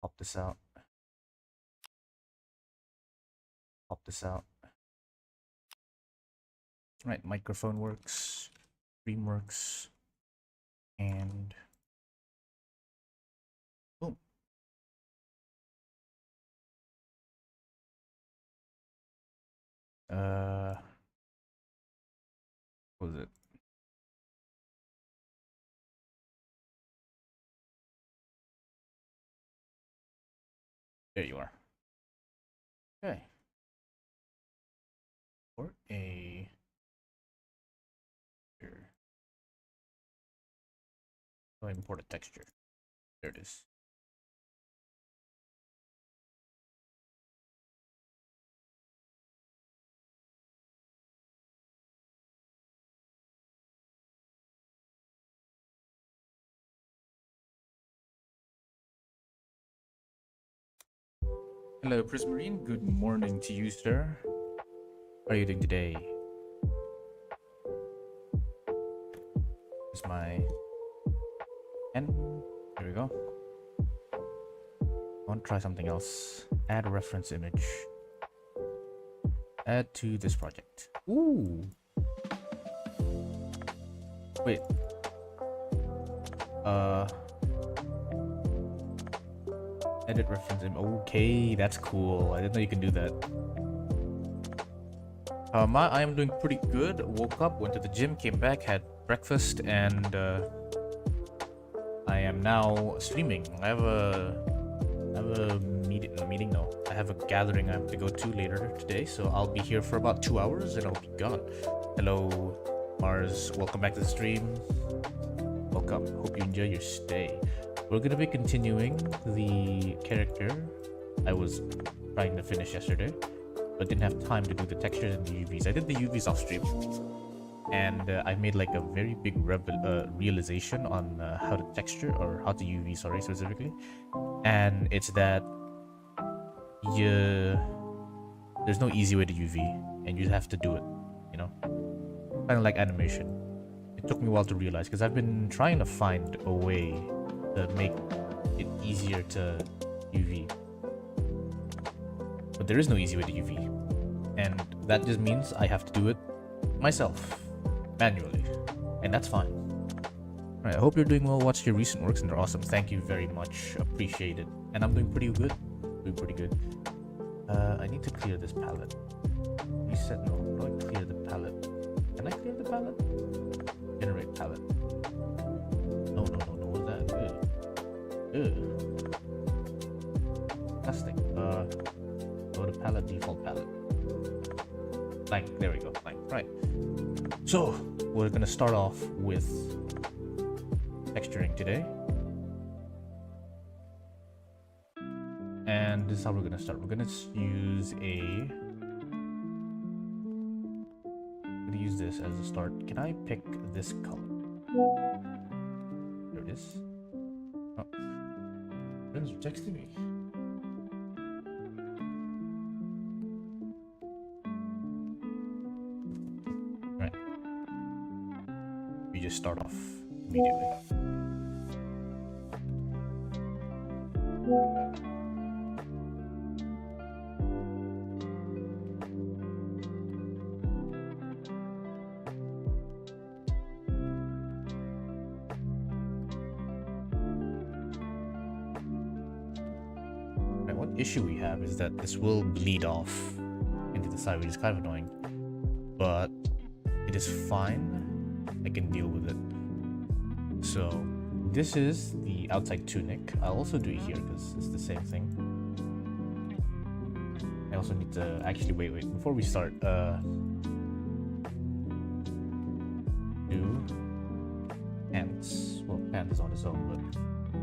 Pop this out. Pop this out. Right, microphone works, stream works, and boom. What was it? There you are. Okay. For a here. Oh, import a texture. There it is. Hello, Prismarine. Good morning to you, sir. How are you doing today? Here's my pen. Here we go. I want to try something else. Add a reference image. Add to this project. Ooh. Wait. Edit reference image. Okay, that's cool. I didn't know you can do that. I am doing pretty good. Woke up, went to the gym, came back, had breakfast, and I am now streaming. I have a meeting. No, I have a gathering I have to go to later today, so I'll be here for about 2 hours and I'll be gone. Hello, Mars. Welcome back to the stream. Welcome. Hope you enjoy your stay. We're gonna be continuing the character I was trying to finish yesterday, but didn't have time to do the textures and the UVs. I did the UVs off stream, and I made like a very big realization on how to texture, or how to UV, sorry, specifically. And it's that there's no easy way to UV, and you have to do it, you know, kind of like animation. It took me a while to realize, because I've been trying to find a way to make it easier to UV, but there is no easy way to UV, and that just means I have to do it myself manually, and that's fine. All right, I hope you're doing well. Watched your recent works and they're awesome. Thank you very much. Appreciate it. And I'm doing pretty good. I need to clear this palette. Reset. No, how do I clear the palette? Can I clear the palette? Generate palette. No. What was that? Ew. Disgusting. Go to palette, default palette. Blank. There we go. Blank. Right. So we're gonna start off with texturing today, and this is how we're gonna start. We're gonna use this as a start. Can I pick this color? There it is. Oh, friends are texting me. Right. We just start off immediately. Issue we have is that this will bleed off into the side, which is kind of annoying, but it is fine. I can deal with it. So this is the outside tunic. I'll also do it here because it's the same thing. I also need to actually wait before we start. Do pants. Well, pants is on its own, but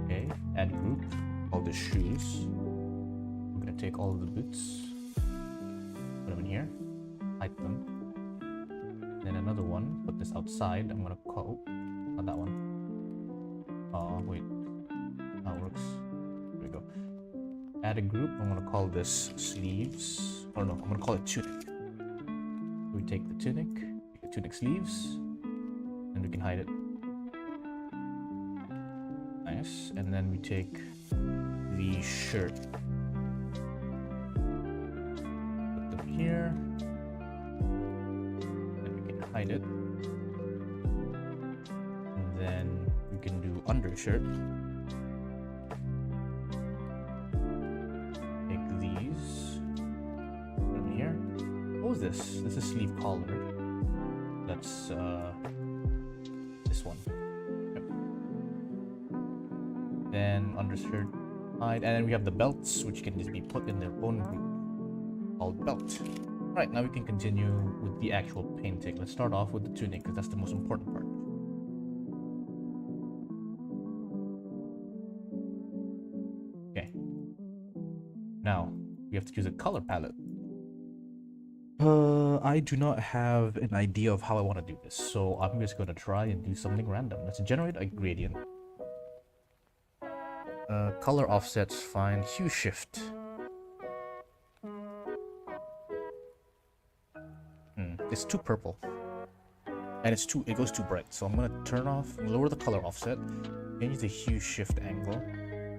okay. Add group. All the shoes. Take all of the boots, put them in here, hide them. Then another one, put this outside. I'm gonna call, not that one. Oh wait, how it works. There we go. Add a group. I'm gonna call this sleeves. Or no, I'm gonna call it tunic. We take the tunic, take the tunic sleeves, and we can hide it. Nice. And then we take the the shirt. Put them here. Then we can hide it. And then we can do undershirt. Take these. Put them here. What was this? This is sleeve collar. That's this one. Yep. Then undershirt, hide, and then we have the belts, which can just be put in their own group called belt. Right, now we can continue with the actual painting. Let's start off with the tunic because that's the most important part. Okay. Now we have to choose a color palette. I do not have an idea of how I want to do this, so I'm just going to try and do something random. Let's generate a gradient. Color offsets, fine. Hue shift. It's too purple. And it goes too bright, so I'm going to turn off, lower the color offset, change the hue shift angle.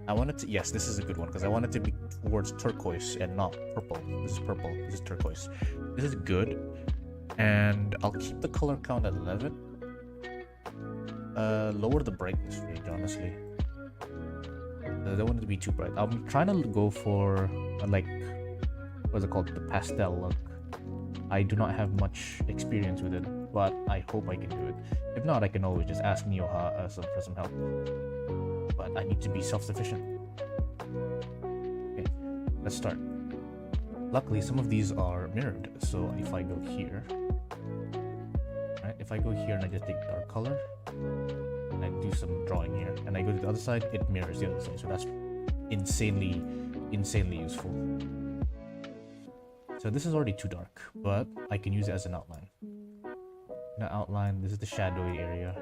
I want it to, yes, this is a good one, because I want it to be towards turquoise and not purple. This is purple, this is turquoise. This is good, and I'll keep the color count at 11. Lower the brightness range, honestly. I don't want it to be too bright. I'm trying to go for, like, what's it called? The pastel look. I do not have much experience with it, but I hope I can do it. If not, I can always just ask Nioha for some help. But I need to be self-sufficient. Okay, let's start. Luckily, some of these are mirrored, so if I go here, right? If I go here and I just take dark color, and I do some drawing here, and I go to the other side, it mirrors the other side, so that's insanely useful. So this is already too dark, but I can use it as an outline. Now outline, this is the shadowy area.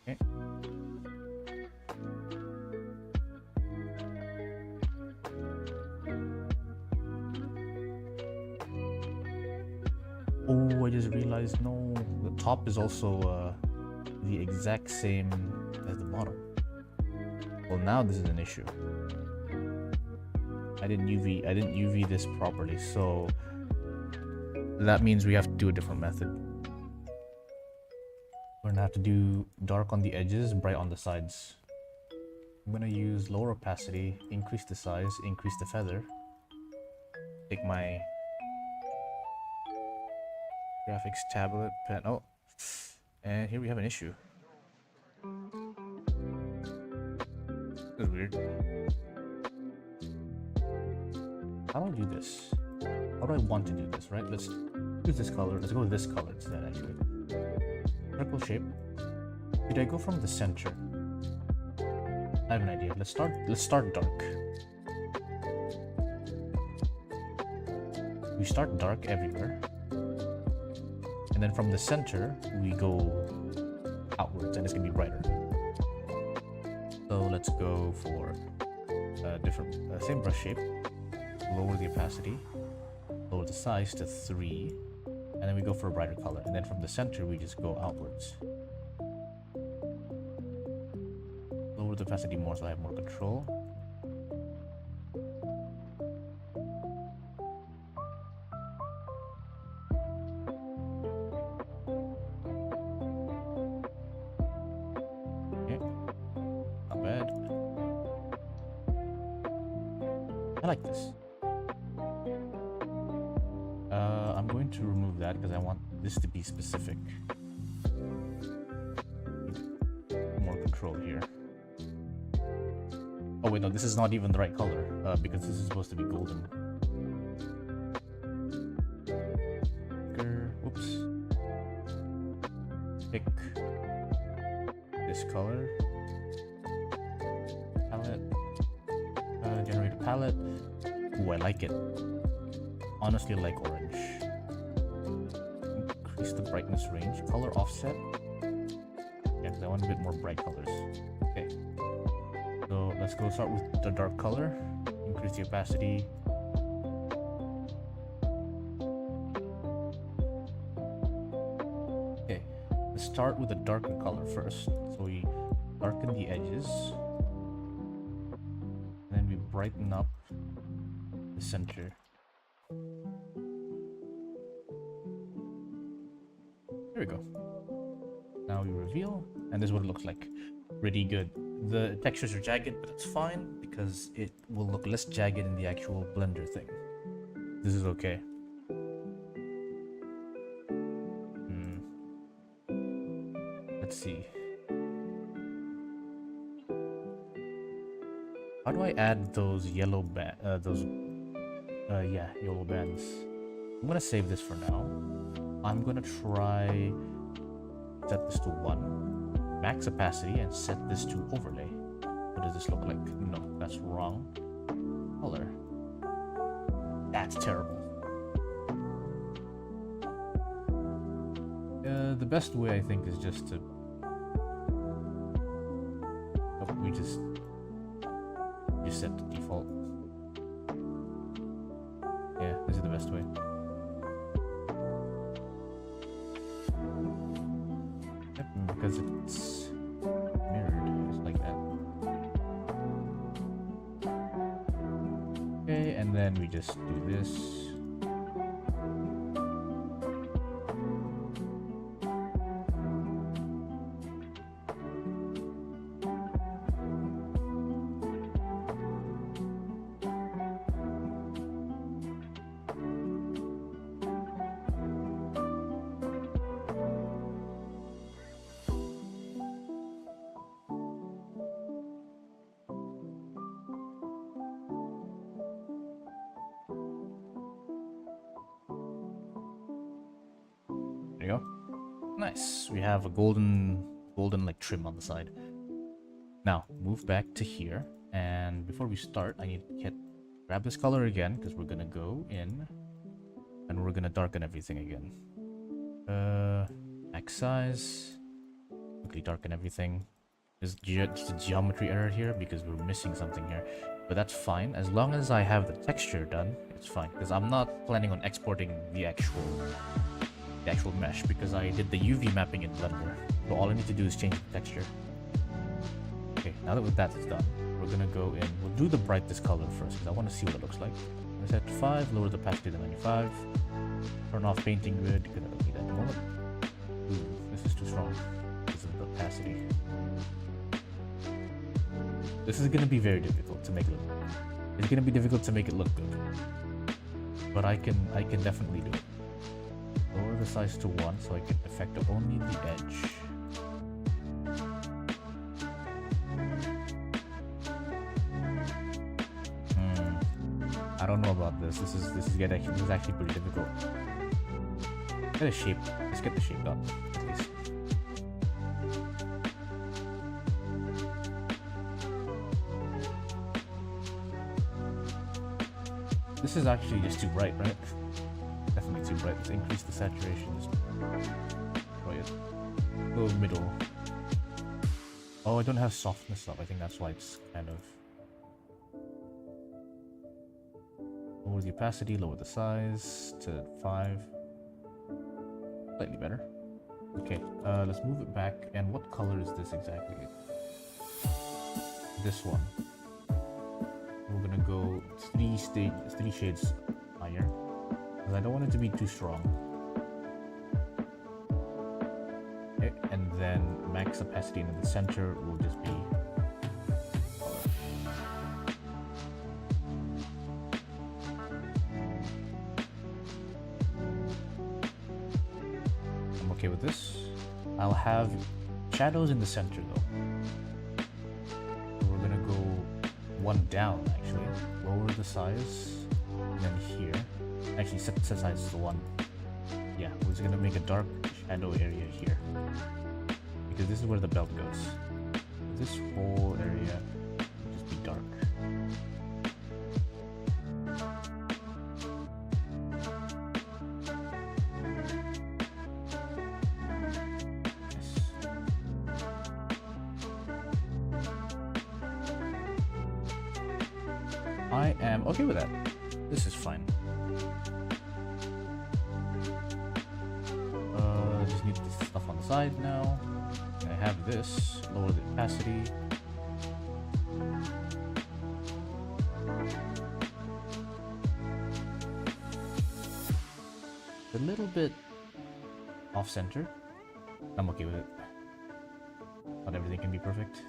Okay. Oh, I just realized, no, the top is also the exact same as the bottom. Well, now this is an issue. I didn't UV this properly, so that means we have to do a different method. We're gonna have to do dark on the edges, bright on the sides. I'm gonna use lower opacity, increase the size, increase the feather. Take my graphics tablet pen. Oh, and here we have an issue. This is weird. How do I do this? How do I want to do this, right? Let's use this color. Let's go with this color instead, actually. Circle shape. Did I go from the center? I have an idea. Let's start dark. We start dark everywhere. And then from the center, we go outwards, and it's gonna be brighter. So let's go for a different, same brush shape. Lower the opacity, lower the size to 3, and then we go for a brighter color. And then from the center, we just go outwards. Lower the opacity more so I have more control. I like this. I'm going to remove that because I want this to be specific. More control here. Oh wait, no, this is not even the right color because this is supposed to be golden. Whoops. Pick this color. Palette. Generate a palette. Ooh, I like it. Honestly, I like orange. Increase the brightness range. Color offset. Yeah, because I want a bit more bright colors. Okay. So let's go start with the dark color. Increase the opacity. Let's start with a darker color first. So we darken the edges. Then we brighten up the center. There we go. Now we reveal, and this is what it looks like. Pretty good. The textures are jagged, but it's fine because it will look less jagged in the actual Blender thing. This is okay. Let's see. How do I add those yellow yellow bands? I'm gonna save this for now. I'm gonna try set this to 1, max opacity, and set this to overlay. What does this look like? No, that's wrong. Color. That's terrible. The best way I think is just to we just set the default. Yeah, this is the best way. Yep, because it's mirrored just like that. Okay, and then we just do this. There you go. Nice. We have a golden like trim on the side. Now move back to here, and before we start, I need to grab this color again because we're gonna go in and we're gonna darken everything again. Max size. Quickly darken everything. There's just a geometry error here because we're missing something here, but that's fine as long as I have the texture done. It's fine because I'm not planning on exporting the actual mesh because I did the UV mapping in Blender. So all I need to do is change the texture. Okay, now that that's done, we're gonna go in. We'll do the brightest color first because I want to see what it looks like. I set to 5, lower the opacity to 95. Turn off painting grid because I don't need that at the moment. Ooh, this is too strong because of the opacity. This is gonna be very difficult to make it look good. It's gonna be difficult to make it look good, but I can definitely do it. Lower the size to 1 so I can affect only the edge. I don't know about this. This is actually pretty difficult. Get a shape. Let's get the shape done, at least. This is actually just too bright, right? Definitely too bright. Let's increase the saturation. Just try it. Go middle. Oh, I don't have softness up. I think that's why it's kind of. Lower the opacity, lower the size to 5. Slightly better. Okay, let's move it back. And what color is this exactly? This one. We're gonna go 3 shades higher. Because I don't want it to be too strong. Okay, and then max opacity in the center will just be I'm okay with this. I'll have shadows in the center though. So we're gonna go 1 down actually. Lower the size, and then here. Actually, set the size to 1. Yeah, we're just gonna make a dark shadow area here because this is where the belt goes. This whole area will just be dark. I am okay with that. This is fine. Just need this stuff on the side now. I have this, lower the opacity. A little bit off center. I'm okay with it. Not everything can be perfect.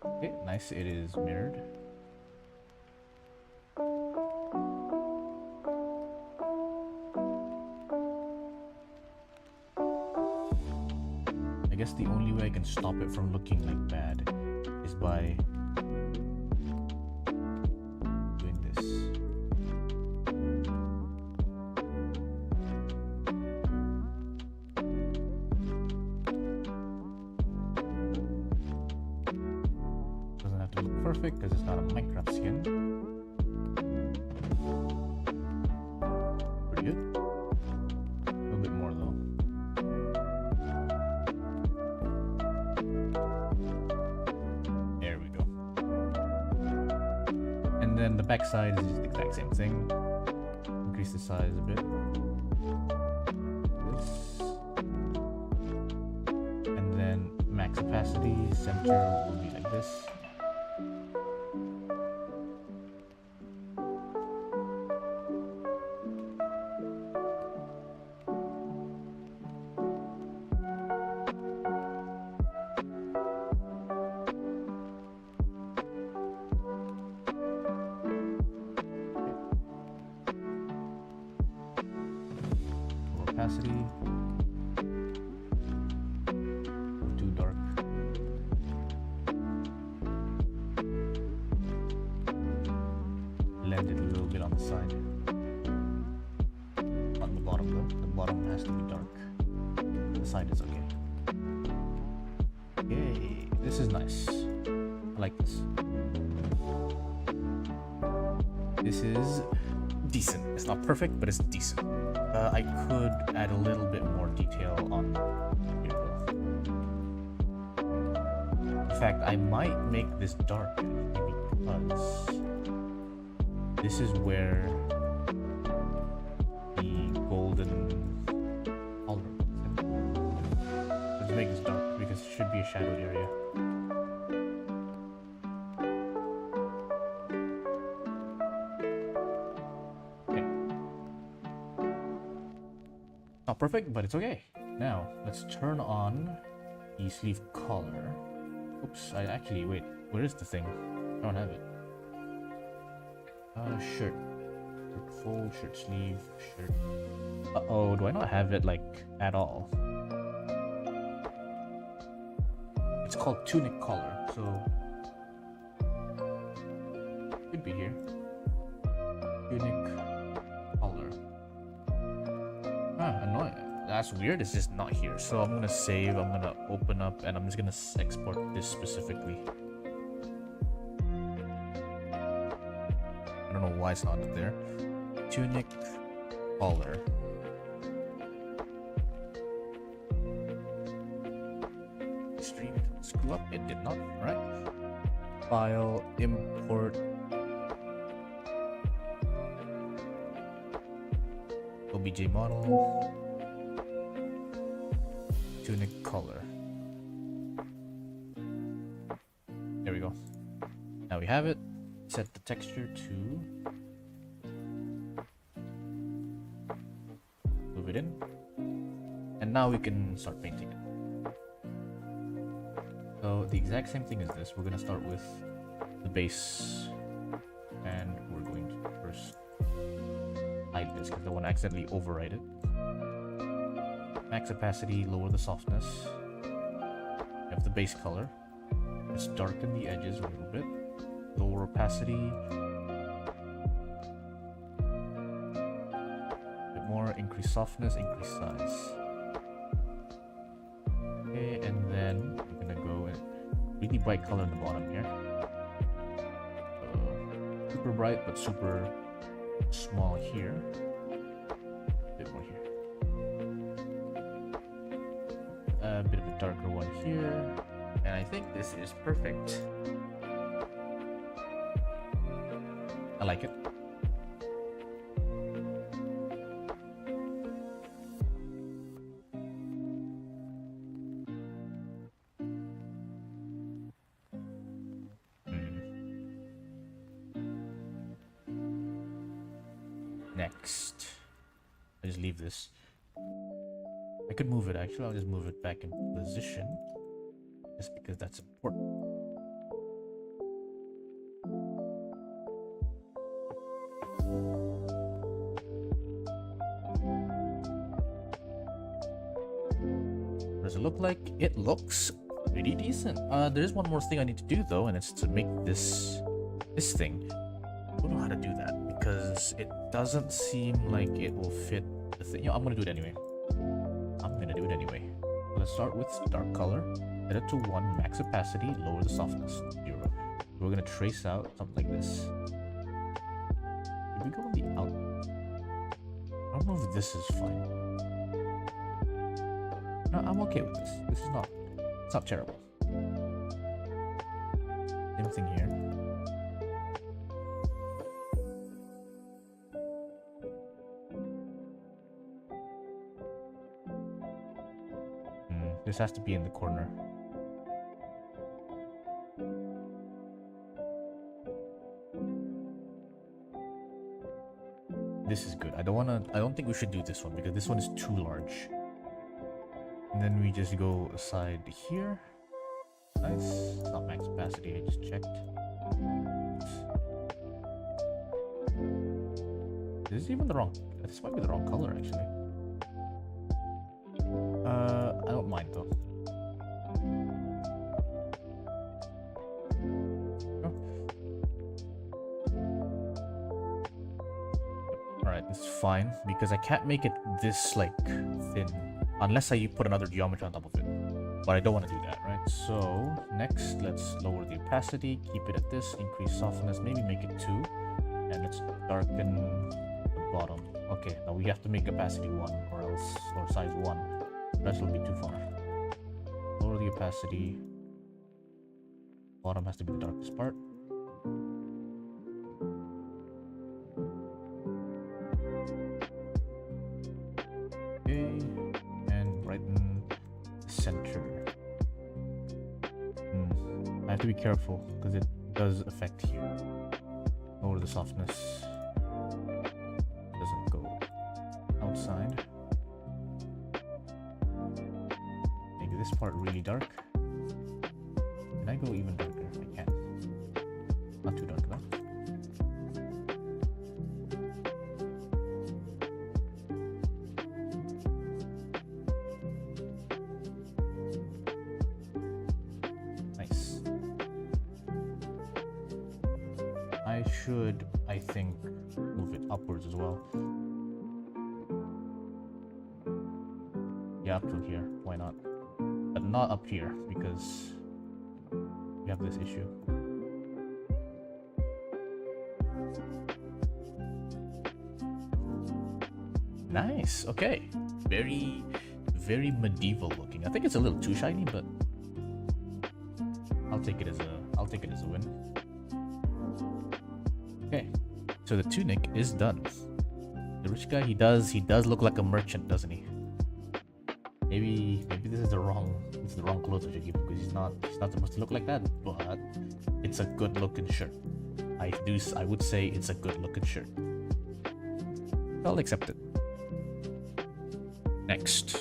Okay, nice. It is mirrored. I guess the only way I can stop it from looking like bad is by doing this. Doesn't have to look perfect because it's not a Minecraft skin. Pretty good. A little bit more though. There we go. And then the back side is just the exact same thing. Increase the size a bit. This. And then max opacity, center will be like this. Opacity. Too dark. Blend it a little bit on the side. On the bottom though. The bottom has to be dark. The side is okay. Okay, this is nice. I like this. This is decent. It's not perfect, but it's decent. I could add a little bit more detail on here though. In fact, I might make this darker because this is where the golden color comes in. Let's make this dark because it should be a shadowed area. Not perfect, but it's okay. Now, let's turn on the sleeve collar. Oops, wait, where is the thing? I don't have it. Shirt. Fold, shirt sleeve, shirt. Uh-oh, do I not have it, like, at all? It's called Tunic collar, so... Should be here. Tunic collar. Annoying. That's weird, it's just not here. So I'm gonna save, I'm gonna open up, and I'm just gonna export this specifically. I don't know why it's not there. Tunic collar. Stream didn't screw up, it did not. Alright. File, import. OBJ model, Tunic color. There we go. Now we have it. Set the texture to move it in, and now we can start painting it. So the exact same thing as this. We're gonna start with the base, and we're going to first hide this because I want to accidentally overwrite it. Max opacity, lower the softness. We have the base color. Let's darken the edges a little bit. Lower opacity. A bit more, increase softness, increase size. Okay, and then we're gonna go in really bright color in the bottom here. Super bright, but super small here. A bit more here. A bit of a darker one here. And I think this is perfect. I like it. Next, I just leave this. I could move it actually. I'll just move it back in position, just because that's important. What does it look like? It looks pretty decent. There's one more thing I need to do though, and it's to make this thing. I don't know how to do that because it doesn't seem like it will fit the thing. I'm gonna do it anyway. Let's start with dark color, set it to 1, max opacity, lower the softness, 0. We're gonna trace out something like this. If we go on the out, I don't know if this is fine. No, I'm okay with this. It's not terrible. Same thing here. This has to be in the corner. This is good. I don't think we should do this one because this one is too large. And then we just go aside here. Nice. It's not max opacity, I just checked. This is even the wrong. This might be the wrong color actually. I don't mind though. Oh. Alright, this is fine because I can't make it this like thin unless I put another geometry on top of it. But I don't want to do that, right? So next, let's lower the opacity, keep it at this, increase softness, maybe make it 2, and let's darken the bottom. Okay, now we have to make opacity 1 or size 1. The rest will be too far. Lower the opacity. Bottom has to be the darkest part. Okay, and brighten the center. I have to be careful because it does affect here. Lower the softness. Doesn't go outside. Make this part really dark. Can I go even darker? I can. Not too dark though. Nice. I should, I think, move it upwards as well. Yeah, up to here. Why not? But not up here because we have this issue. Nice. Okay. Very, very medieval looking. I think it's a little too shiny, but I'll take it as a win. Okay. So the tunic is done. The rich guy, he does look like a merchant, doesn't he? Maybe this is the wrong clothes I should give him because he's not supposed to look like that, but it's a good looking shirt. I would say it's a good looking shirt. I'll accept it. Next,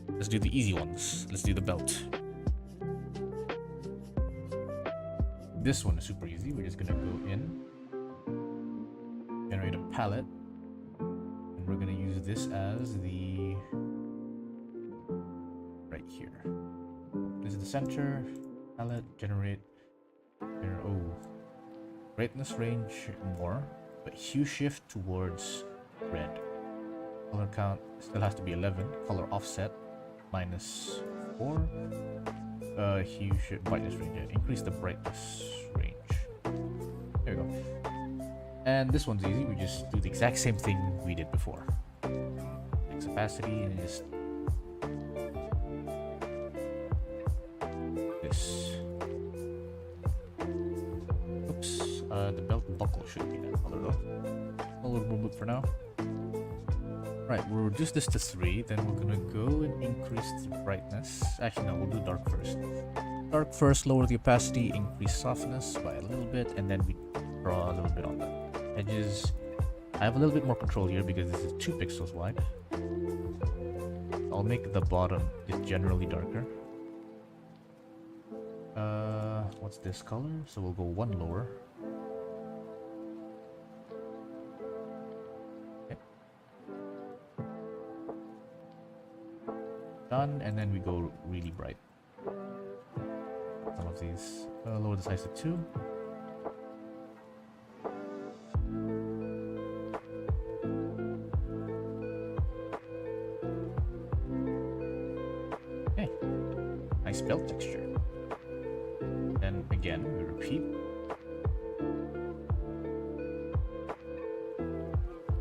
let's do the easy ones. Let's do the belt. This one is super easy. We're just gonna go in, generate a palette, and we're gonna use this as the right here. This is the center palette. Generate. Oh, brightness range more, but hue shift towards red. Color count still has to be 11. Color offset -4. Hue shift brightness range. Yeah. Increase the brightness range. There we go. And this one's easy. We just do the exact same thing we did before. Max opacity and just this. Oops. The belt buckle should be that color though. I'll remove it for now. Right, we'll reduce this to 3, then we're gonna go and increase the brightness. Actually, no, we'll do dark first. Dark first, lower the opacity, increase softness by a little bit, and then we draw a little bit on the edges. I have a little bit more control here because this is 2 pixels wide. I'll make the bottom just generally darker. What's this color? So we'll go 1 lower. Okay. Done, and then we go really bright. Some of these. Lower the size to 2. Okay. Nice belt texture. Then again, we repeat.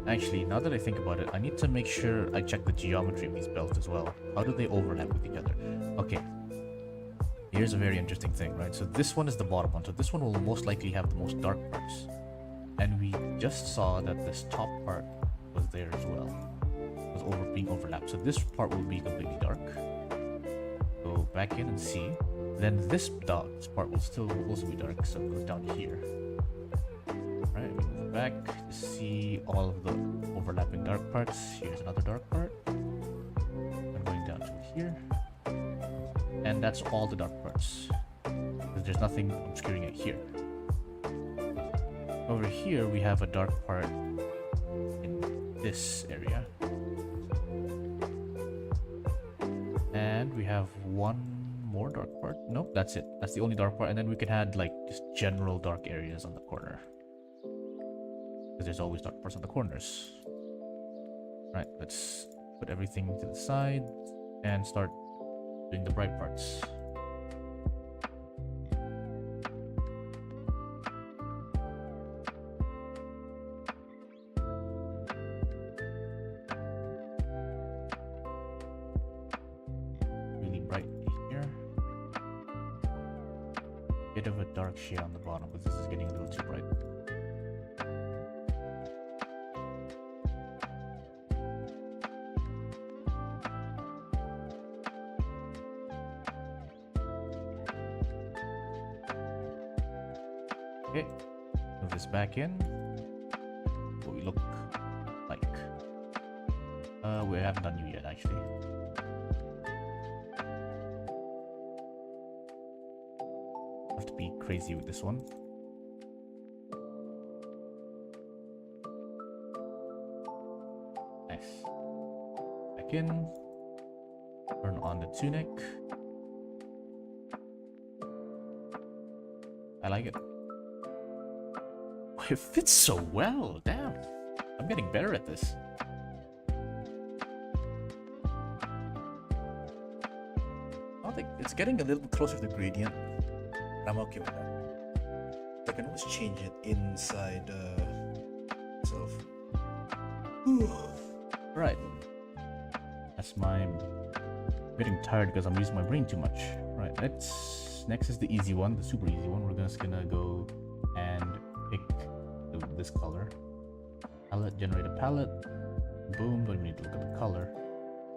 Actually, now that I think about it, I need to make sure I check the geometry of these belts as well. How do they overlap with each other? Okay. Here's a very interesting thing, right? So this one is the bottom one. So this one will most likely have the most dark parts. And we just saw that this top part was there as well. It was being overlapped. So this part will be completely dark. Go back in and see. Then this part will still also be dark, so it goes down here. Alright, we move back to see all of the overlapping dark parts. Here's another dark part. I'm going down to here. And that's all the dark parts. Because there's nothing obscuring it here. Over here, we have a dark part in this area. And we have one more dark part. Nope, that's it. That's the only dark part. And then we can add like just general dark areas on the corner. Because there's always dark parts on the corners. Right, let's put everything to the side and start doing the bright parts. Really bright here. Bit of a dark shade on the bottom, but this is getting a little too bright. Okay, move this back in. What we look like. We haven't done you yet, actually. Have to be crazy with this one. Nice. Back in. Turn on the tunic. I like it. It fits so well, damn. I'm getting better at this. I think it's getting a little bit closer to the gradient. I'm okay with that. I can always change it inside itself. Right. That's my... I'm getting tired because I'm using my brain too much. Right, next is the easy one, the super easy one. We're just gonna go and pick this color. Palette, generate a palette. Boom, but we need to look at the color.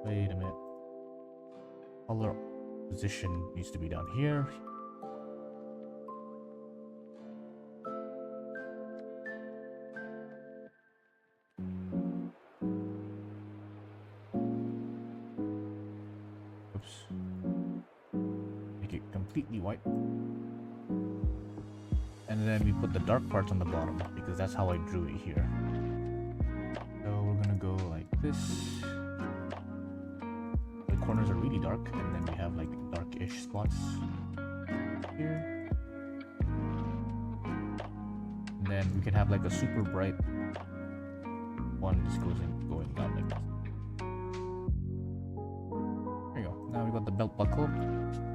Wait a minute. Color position needs to be down here. Oops. Make it completely white. And then we put the dark parts on the bottom because that's how I drew it here. So we're gonna go like this. The corners are really dark, and then we have like dark-ish spots here. And then we can have like a super bright one just going down like this. There you go. Now we got the belt buckle.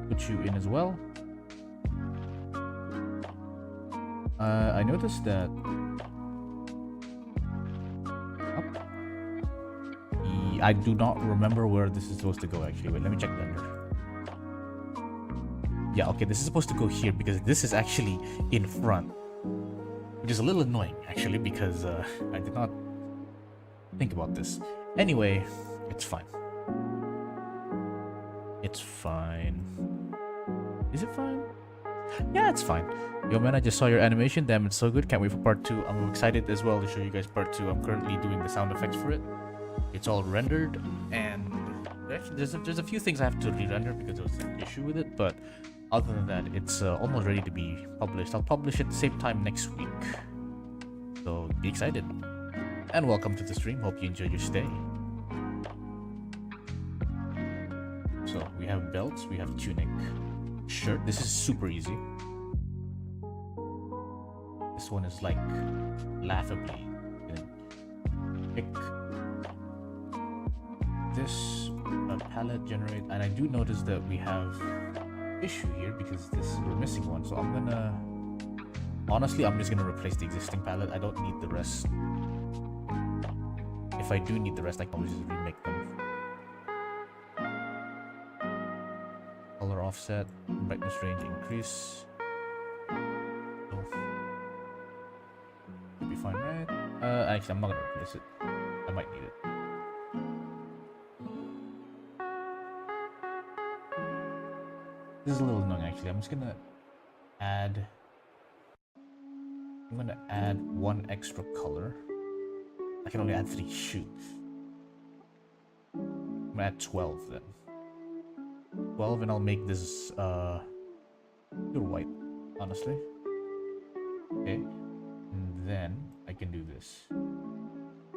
Put you in as well. I noticed that I do not remember where this is supposed to go actually. Wait, let me check the under. Yeah, okay, this is supposed to go here because this is actually in front. which is a little annoying actually because I did not think about this. Anyway, it's fine. It's fine. Is it fine? Yeah, it's fine. Yo man, I just saw your animation. Damn, it's so good. Can't wait for part 2. I'm excited as well to show you guys part 2. I'm currently doing the sound effects for it. It's all rendered, and actually there's a few things I have to re-render because there was an issue with it, but other than that, it's almost ready to be published. I'll publish it the same time next week. So be excited. And welcome to the stream. Hope you enjoy your stay. So we have belts, we have tunic, shirt. This is super easy. This one is like laughably good. Pick this palette generate, and I do notice that we have issue here because we're missing one. So I'm gonna honestly, I'm just gonna replace the existing palette. I don't need the rest. If I do need the rest, I can always just remake them. Color offset, brightness range increase. So, should be fine, right? Actually, I'm not gonna replace it. I might need it. This is a little annoying actually. I'm gonna add one extra color. I can only add 3. Shoot. I'm gonna add 12 then. 12, and I'll make this pure white, honestly. Okay. And then I can do this.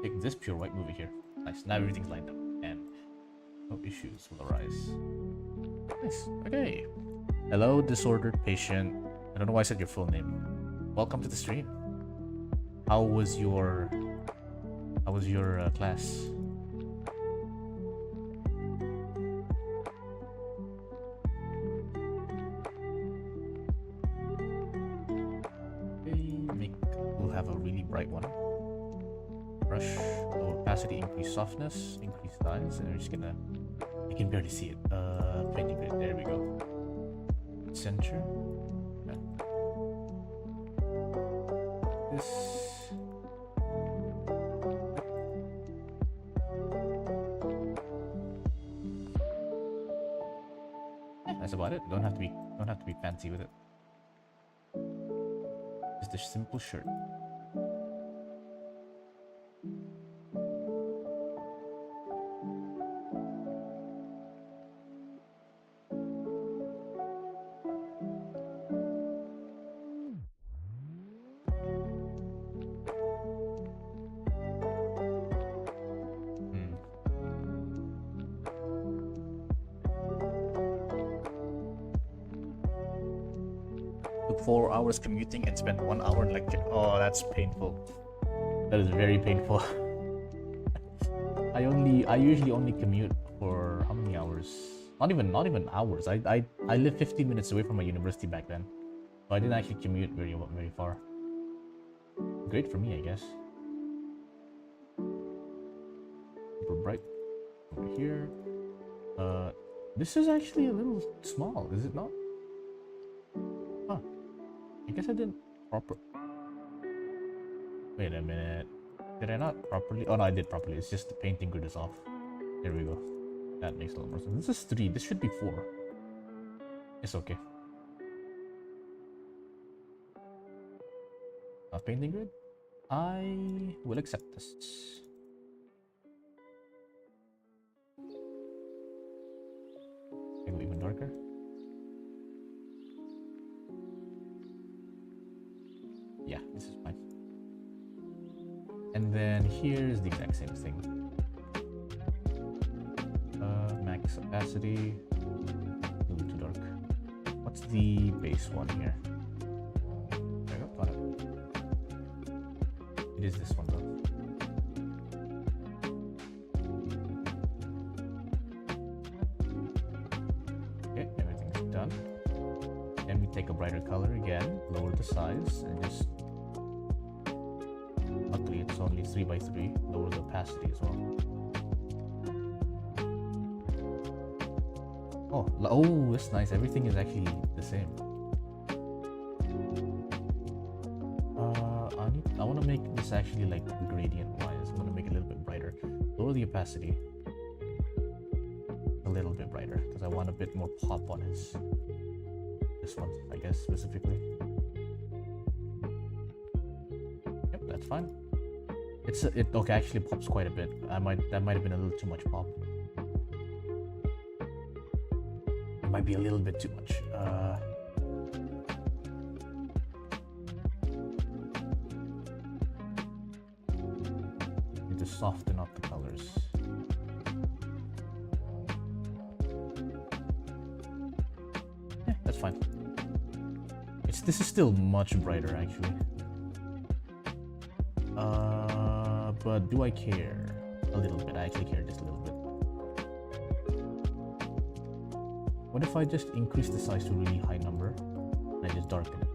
Take this pure white, move it here. Nice. Now everything's lined up and no issues will arise. Nice. Okay. Hello, disordered patient. I don't know why I said your full name. Welcome to the stream. How was your class? Okay, we'll have a really bright one. Brush, lower opacity, increase softness, increase size, and we're just gonna, you can barely see it. Painting grid, there we go. Center. Yeah. This. Yeah, that's about it. Don't have to be fancy with it. Just a simple shirt. 4 hours commuting and spend 1 hour in lecture. Oh, that's painful. That is very painful. I usually only commute for how many hours? Not even hours. I lived 15 minutes away from my university back then, so I didn't actually commute very far. Great for me, I guess. Super bright over here. This is actually a little small, is it not? Huh. I guess I didn't proper. Wait a minute. Did I not properly? Oh no, I did properly. It's just the painting grid is off. There we go. That makes a little more sense. This is 3. This should be 4. It's okay. Not painting grid? I will accept this. Can I go even darker? Yeah, this is fine. And then here's the exact same thing. Max opacity. Ooh, too dark. What's the base one here? There we go, got it. It is this one though. Okay, everything's done. Then we take a brighter color again, lower the size, and just, luckily it's only 3x3, lower the opacity as well. Oh, that's nice. Everything is actually the same. I make this actually like gradient wise. I'm gonna make it a little bit brighter. Lower the opacity a little bit brighter because I want a bit more pop on this one, I guess specifically. Yep, that's fine. It okay, actually pops quite a bit. That might have been a little too much pop. It might be a little bit too much. Need to soften up the colors. Yeah, that's fine. This is still much brighter actually. But do I care? A little bit. I actually care just a little bit. What if I just increase the size to a really high number and I just darken it?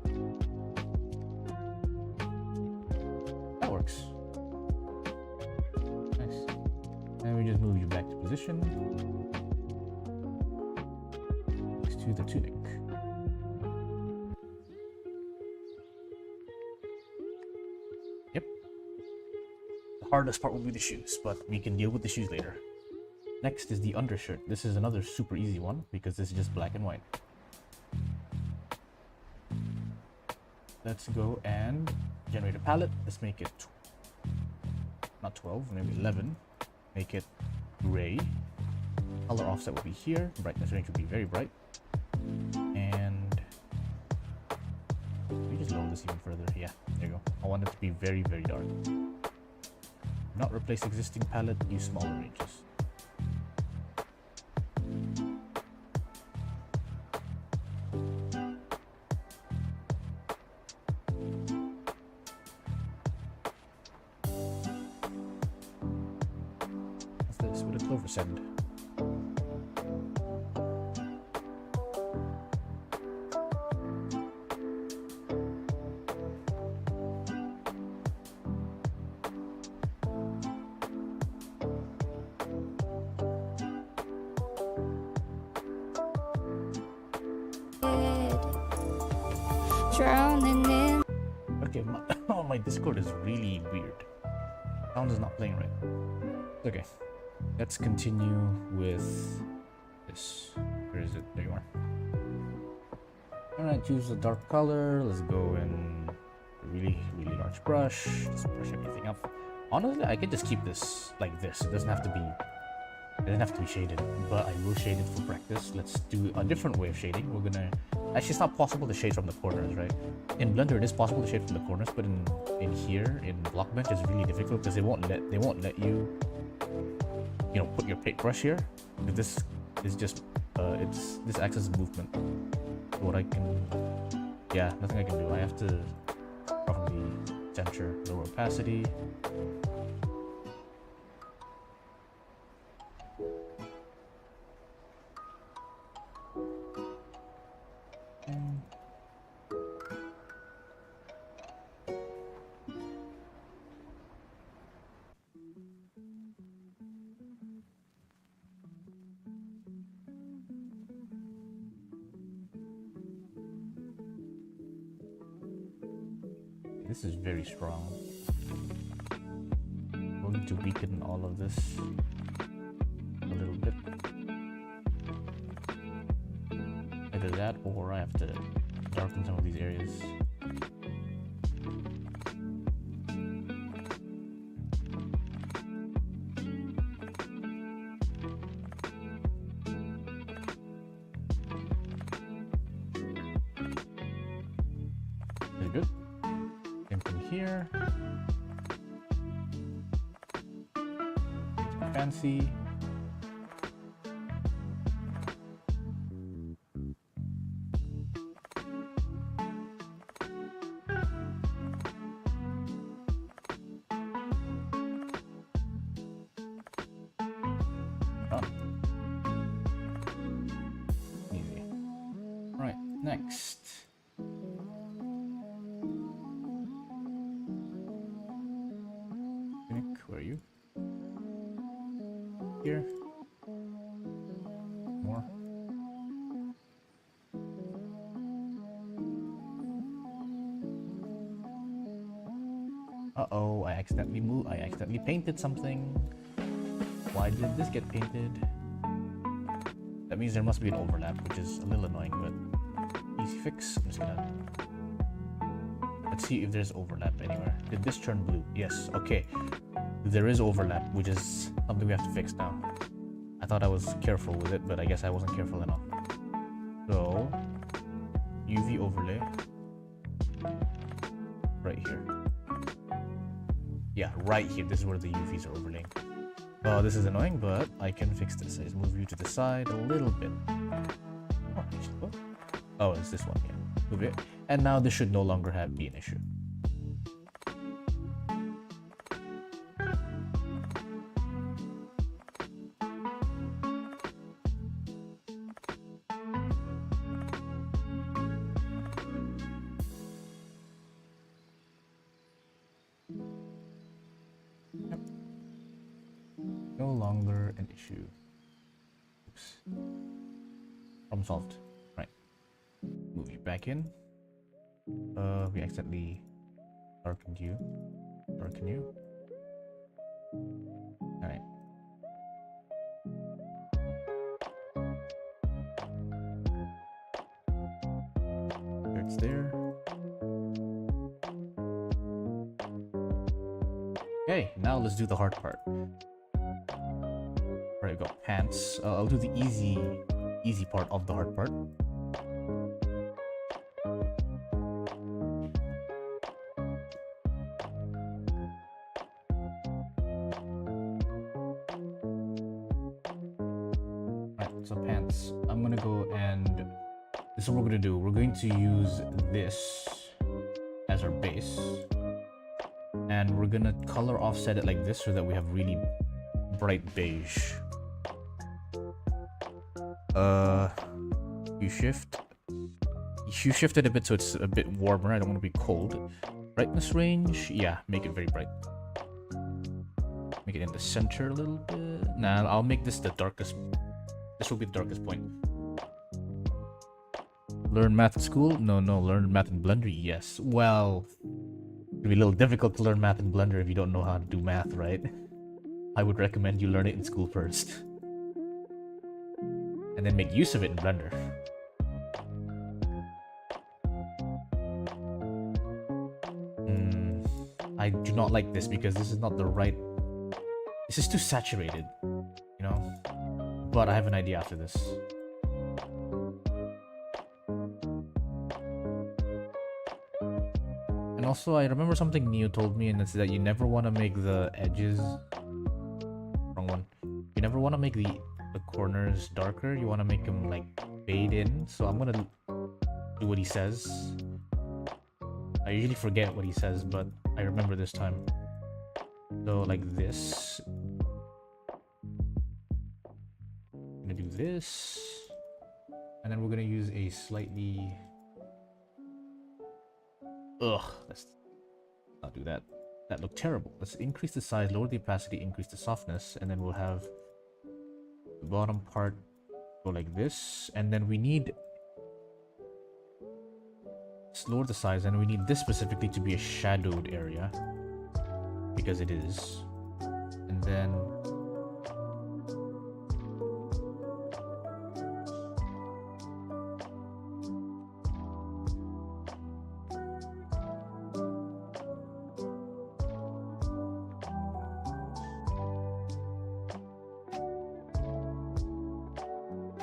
That works. Nice. And we just move you back to position next to the tunic. Yep. The hardest part will be the shoes, but we can deal with the shoes later. Next is the undershirt. This is another super easy one because this is just black and white. Let's go and generate a palette. Let's make it not 12, maybe 11. Make it gray. Color offset will be here. Brightness range will be very bright. And let me just lower this even further. Yeah, there you go. I want it to be very, very dark. Do not replace existing palette. Use smaller ranges. With a clover send. Drowning in. Okay, my Discord is really weird. Sound is not playing right. Okay. Let's continue with this. Where is it? There you are. Alright, choose a dark color. Let's go in a really, really large brush. Just brush everything up. Honestly, I could just keep this like this. It doesn't have to be shaded, but I will shade it for practice. Let's do a different way of shading. We're gonna actually, it's not possible to shade from the corners, right? In Blender it is possible to shade from the corners, but in here in Blockbench it's really difficult because they won't let you know, put your paintbrush here. But this is just this acts as movement. So what I can, yeah, nothing I can do. I have to probably center, lower opacity. This is very strong. We'll need to weaken all of this a little bit. Either that or I have to darken some of these areas. Very good. Same thing here. Fancy. Done. Easy. Right, next. Tunic, where are you? Here. More. Uh-oh, I accidentally painted something. Why did this get painted? That means there must be an overlap, which is a little annoying, but easy fix. I'm just gonna... Let's see if there's overlap anywhere. Did this turn blue? Yes, okay. There is overlap, which is something we have to fix now. I thought I was careful with it, but I guess I wasn't careful enough. So, UV overlay. Right here. Yeah, right here. This is where the UVs are overlaying. Oh, this is annoying, but I can fix this. I just move you to the side a little bit. Oh, it's this one. Yeah, move it. And now this should no longer be an issue. No longer an issue. Oops. Problem solved. Right. Move you back in. We accidentally darkened you. Darken you. Alright. It's there. Okay, now let's do the hard part. Alright, we got pants. I'll do the easy part of the hard part. Alright, so pants. I'm gonna go and this is what we're gonna do. We're going to use this as our base. And we're gonna color offset it like this so that we have really bright beige. You shift it a bit so it's a bit warmer. I don't want to be cold. Brightness range, yeah, make it very bright. Make it in the center a little bit. Nah, I'll make this the darkest. This will be the darkest point. Learn math at school? No, learn math in Blender? Yes. Well, it'll be a little difficult to learn math in Blender if you don't know how to do math, right? I would recommend you learn it in school first. And then make use of it in Blender. I do not like this because this is not the right... This is too saturated, you know? But I have an idea after this. And also, I remember something Neo told me, and it's that you never want to make the edges... Wrong one. You never want to make the corners darker. You want to make them, like, fade in. So I'm gonna do what he says. I usually forget what he says, but I remember this time. So, like this. I'm gonna do this. And then we're gonna use a slightly... Ugh, let's not do that. That looked terrible. Let's increase the size, lower the opacity, increase the softness, and then we'll have the bottom part go like this. And then we need... Let's lower the size, and we need this specifically to be a shadowed area. Because it is. And then...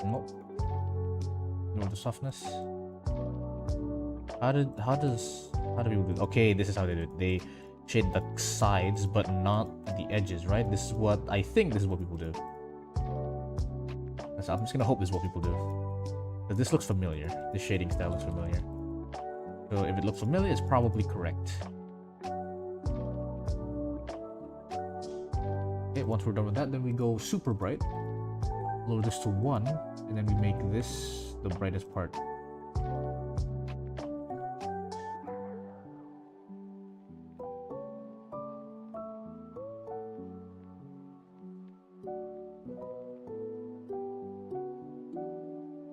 Nope. Lower the softness. How do people do it? Okay, this is how they do it. They shade the sides but not the edges, right? This is what I think this is what people do. So I'm just gonna hope this is what people do. But this looks familiar. This shading style looks familiar. So if it looks familiar, it's probably correct. Okay, once we're done with that, then we go super bright. Lower this to 1, and then we make this the brightest part.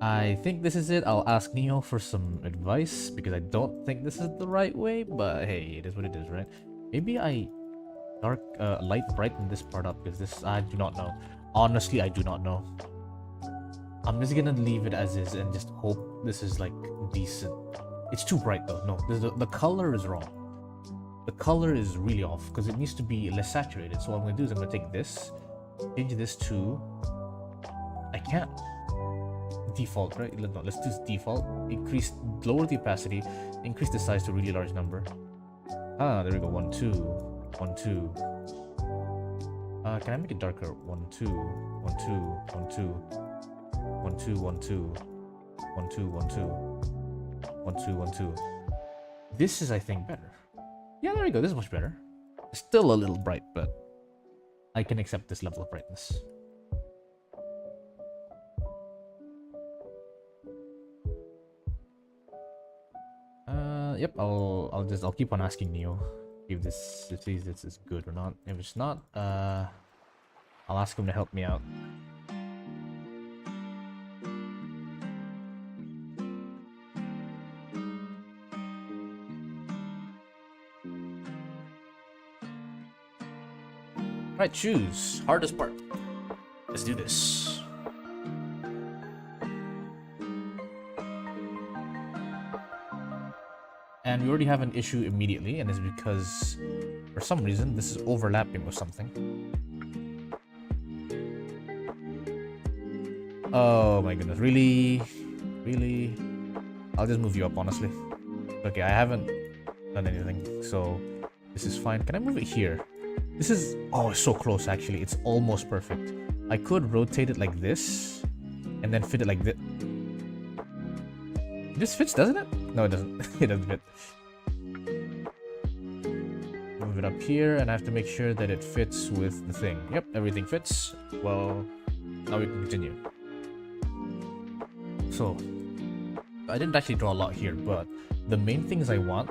I think this is it. I'll ask Neo for some advice because I don't think this is the right way, but hey, it is what it is, right? Maybe I light brighten this part up because this I do not know. Honestly, I do not know. I'm just gonna leave it as is and just hope this is like decent. It's too bright though. No, the color is wrong. The color is really off because it needs to be less saturated. So what I'm gonna do is I'm gonna take this, change this to, I can't. Default, right? No, let's do default. Lower the opacity, increase the size to a really large number. Ah, there we go. 1, 2, 1, 2. Can I make it darker? 1, 2, 1, 2, 1, 2, 1, 2, 1, 2, 1, 2, 1, 2, 1, 2, 1, 2. This is, I think, better. Yeah, there we go. This is much better. It's still a little bright, but I can accept this level of brightness. Yep. I'll keep on asking Neo if this is good or not. If it's not, I'll ask him to help me out. Right, choose. Hardest part. Let's do this. And we already have an issue immediately, and it's because, for some reason, this is overlapping with something. Oh my goodness, really? Really? I'll just move you up, honestly. Okay, I haven't done anything, so this is fine. Can I move it here? This is, oh, it's so close actually. It's almost perfect. I could rotate it like this and then fit it like this. This fits, doesn't it? No, it doesn't. It doesn't fit. Move it up here, and I have to make sure that it fits with the thing. Yep, everything fits. Well, now we can continue. So, I didn't actually draw a lot here, but the main things I want,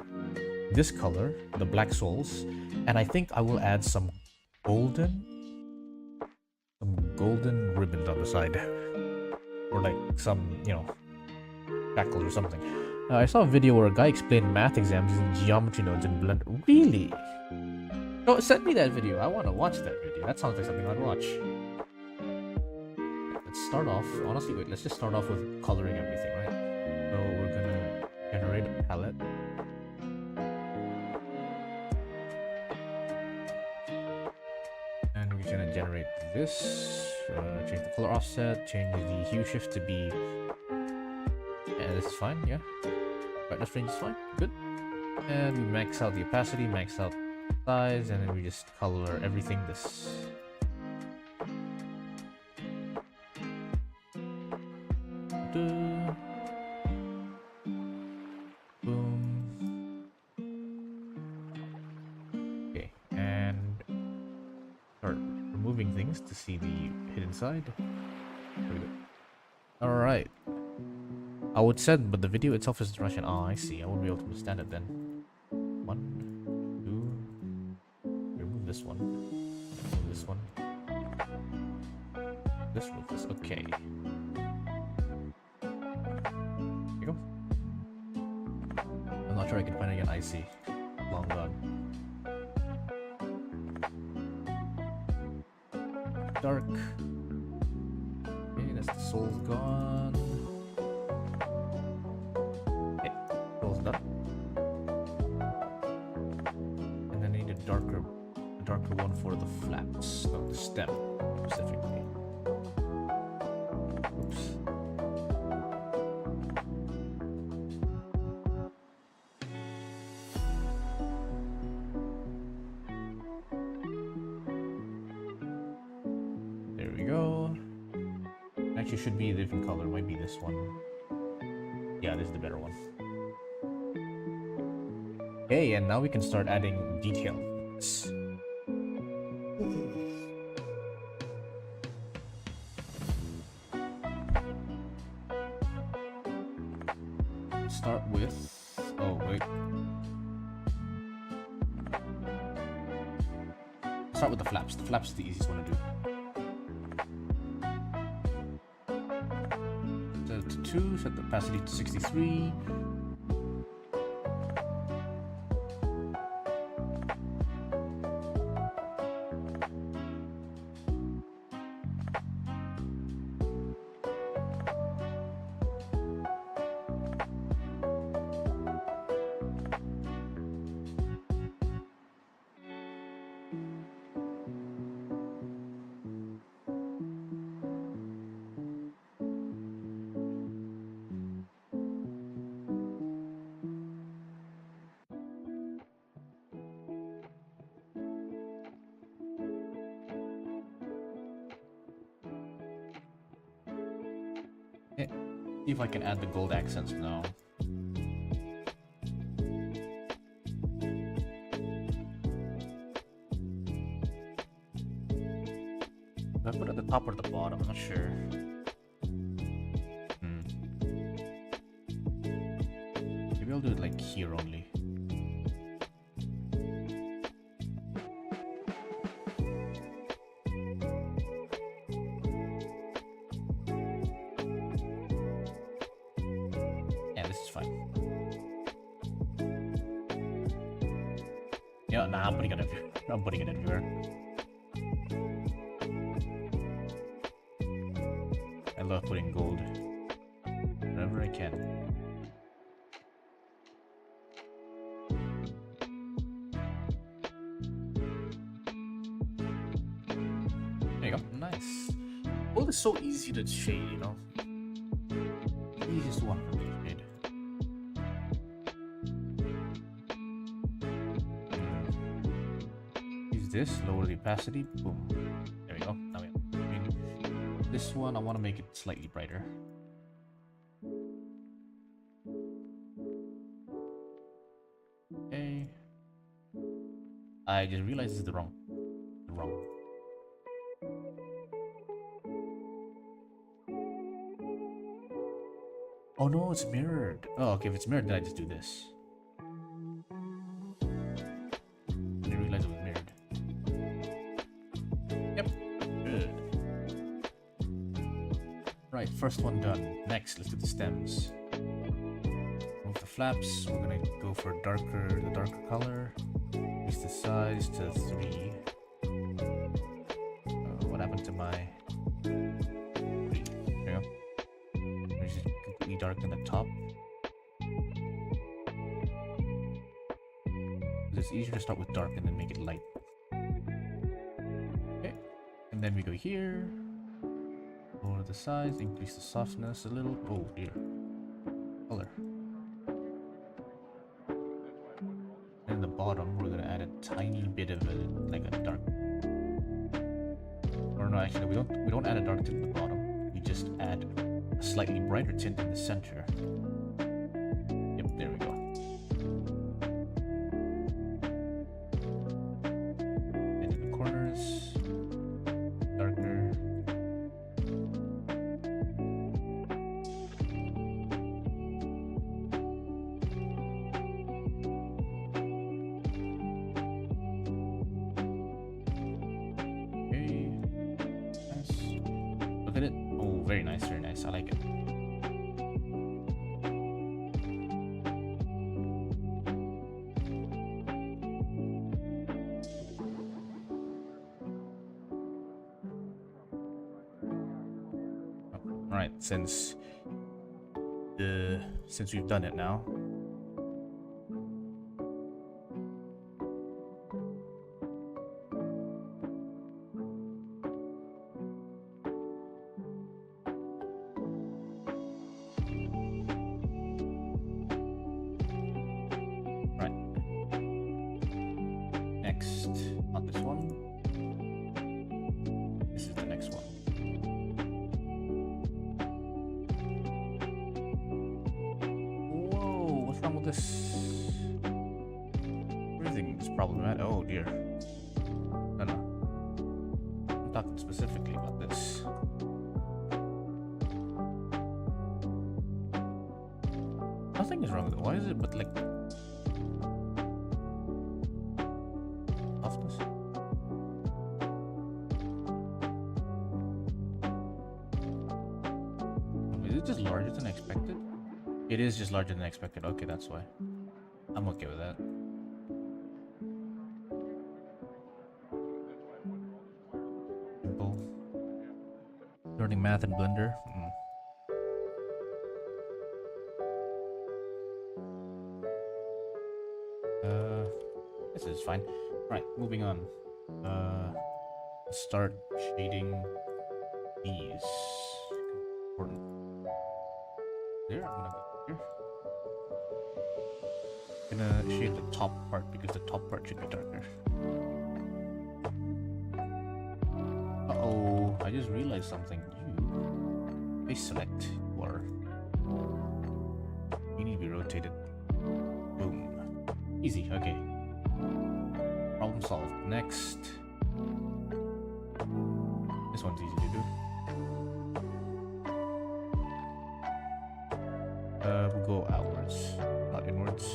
this color, the black soles, and I think I will add some golden ribbons on the side, or like some, you know, shackles or something. I saw a video where a guy explained math exams using geometry nodes in Blender. Really? No, send me that video. I want to watch that video. That sounds like something I'd watch. Let's start off. Honestly, wait. Let's just start off with coloring everything, right? So we're gonna generate a palette. And we're gonna generate this. Change the color offset. Change the hue shift to be. Yeah, this is fine. Yeah. Brightness range is fine. Good. And we max out the opacity, max out size, and then we just color everything this. Boom. Okay, and start removing things to see the hidden side. There we go. Alright. I would send, but the video itself is Russian. Oh, I see. I won't be able to understand it then. 1, 2. Remove this one. Remove this one. Remove this. Okay. Here you go. I'm not sure I can find it again. I see. Long gone. Dark. Okay, that's the soul's gone. And then I need a darker one for the flaps, not the stem specifically. Oops. There we go. Actually, should be a different color. Might be this one. Yeah, this is the better one. Okay, and now we can start adding detail. Start with, oh wait. Start with the flaps. The flaps is the easiest one to do. Set it to 2, set the opacity to 63. Okay. See if I can add the gold accents now. Do I put it at the top or the bottom? I'm not sure. Maybe I'll do it like here only. Yeah, this is fine. Yeah, nah, I'm putting it everywhere. I'm putting it everywhere. I love putting gold wherever I can. There you go. Nice. Gold is so easy to shade, you know? Easiest one for me to shade. Use this, lower the opacity, boom. There we go. Now we have this one, I want to make it slightly brighter. Okay. I just realized this is the wrong. Oh no, it's mirrored. Oh, okay, if it's mirrored, then I just do this. I didn't realize it was mirrored. Yep, good. Right, first one done. Next, let's do the stems. Move the flaps. We're gonna go for the darker color. Increase the size to 3. What happened to my 3? There you go. Just completely darken the top. It's easier to start with dark and then make it light. Okay, and then we go here. Lower the size, increase the softness a little. Oh dear. Color. And the bottom, we're gonna add a tiny bit of like a dark. Or no, actually, we don't add a dark tint at the bottom. We just add a slightly brighter tint in the center. Yep, there we go. And in the corners, darker. Look at it. Oh, very nice, very nice. I like it. All right, since we've done it now. Next, not this one. This is the next one. Whoa, what's wrong with this? Everything is problematic. Oh dear. No. I'm talking specifically about this. Nothing is wrong with it. Why is it but like softness? Is it just larger than expected? It is just larger than expected. Okay, that's why. I'm okay with that. Simple. Learning math in Blender. This is fine. Right, moving on. Start shading these. Important. There, I'm gonna shade the top part because the top part should be darker. Uh-oh, I just realized something. You face select. You are rotate it. Boom. Easy, okay. Problem solved. Next. This one's easy to do. We'll go outwards, not inwards.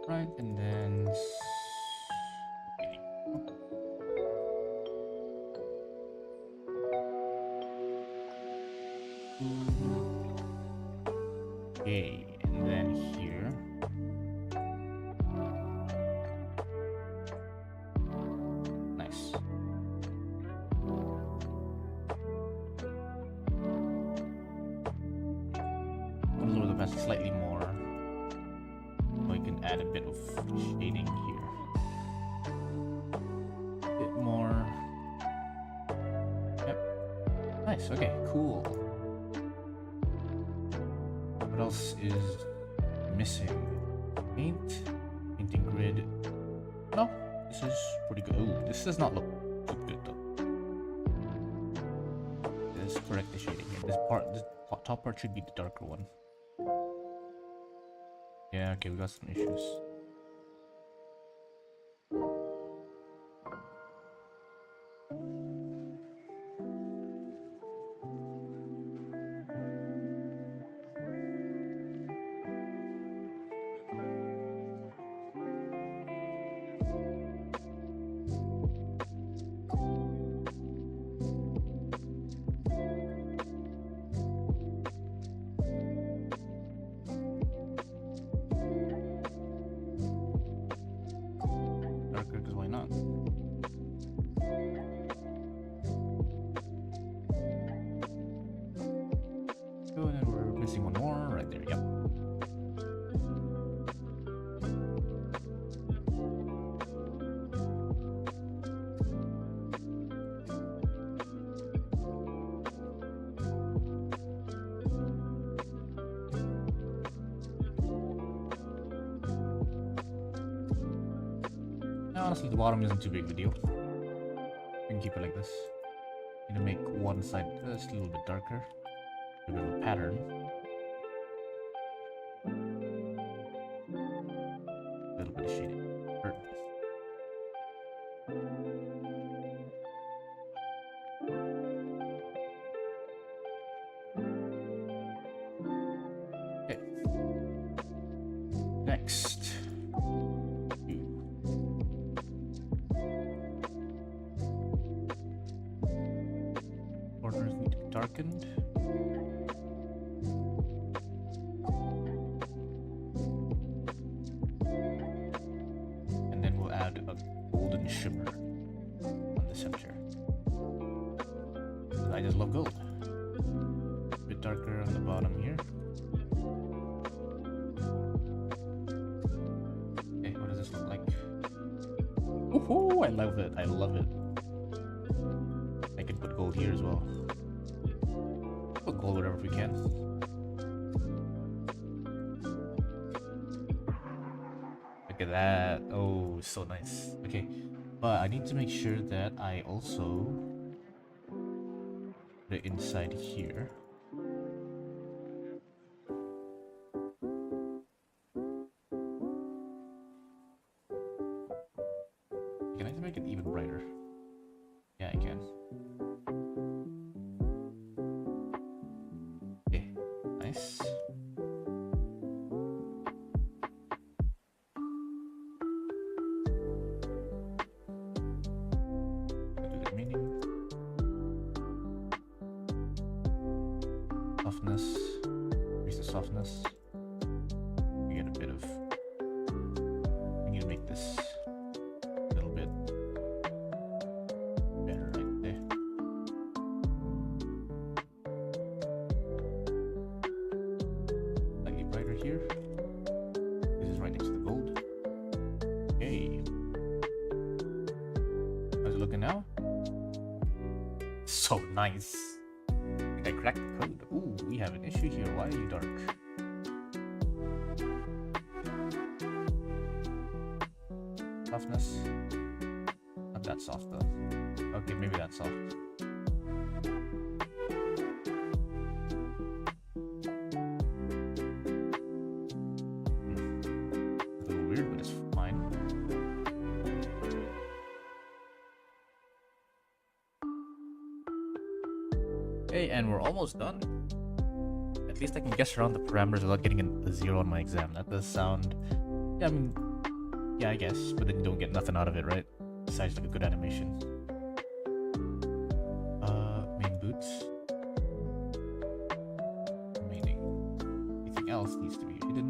Right, and then okay, and then here. Nice. I'm gonna lower the path slightly more. We can add a bit of shading here. A bit more. Yep. Nice, okay, cool. What else is missing? Paint? Painting grid. No, this is pretty good. Ooh, this does not look too good though. Let's correct the shading here. This top part should be the darker one. Yeah, okay, we got some issues. And then we're missing one more right there. Yep. Now, honestly, the bottom isn't too big of a deal. We can keep it like this. I'm gonna make one side just a little bit darker. A bit of a pattern. A little bit of shading. Okay. Next. Corners need to be darkened. Shimmer on the center. I just love gold. A bit darker on the bottom here. Okay, what does this look like? Woohoo! I love it. I love it. I can put gold here as well. Put gold wherever we can. Look at that. Oh, so nice. Okay. But I need to make sure that I also put it inside here. Can I make it even brighter? Yeah, I can. Okay, nice. Softness, increase the softness. We get a bit of. We need to make this a little bit better right there. Slightly brighter here. This is right next to the gold. Okay. looking now? So nice. I cracked the code. Ooh, we have an issue here. Why are you dark? Softness. Not that soft though. Okay, maybe that's soft. A little weird, but it's fine. Okay, and we're almost done. At least I can guess around the parameters without getting a 0 on my exam. That does sound... Yeah, I mean... Yeah, I guess. But then you don't get nothing out of it, right? Besides like a good animation. Main boots. Remaining. Anything else needs to be hidden.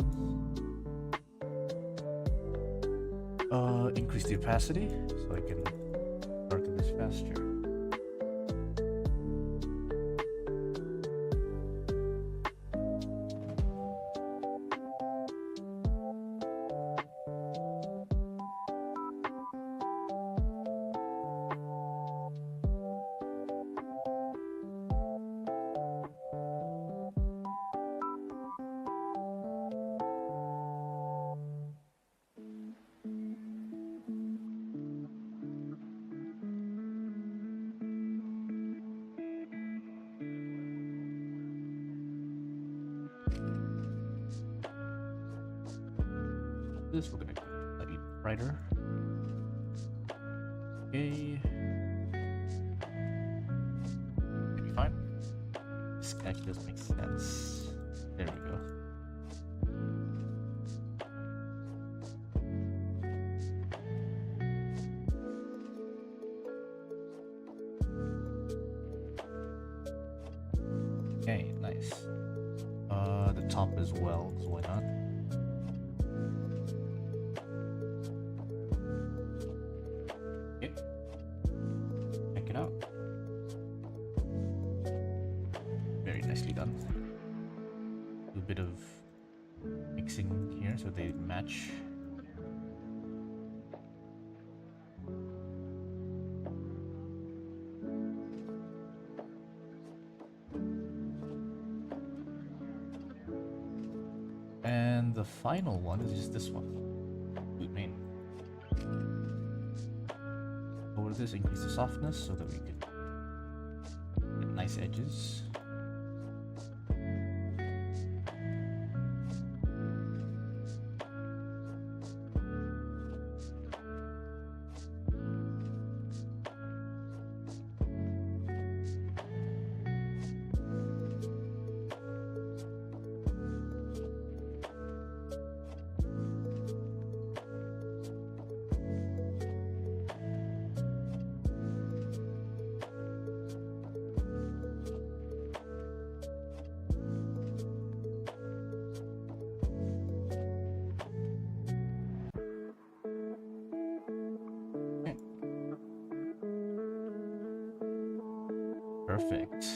Increase the opacity so I can darken this faster. This we're gonna slightly brighter. Okay. Maybe fine. This actually doesn't make sense. There we go. Okay, nice. The top as well, so why not? Check it out. Very nicely done. Do a bit of mixing here so they match. And the final one is just this one. Boot main. Over this, increase the softness so that we can get nice edges. Perfect.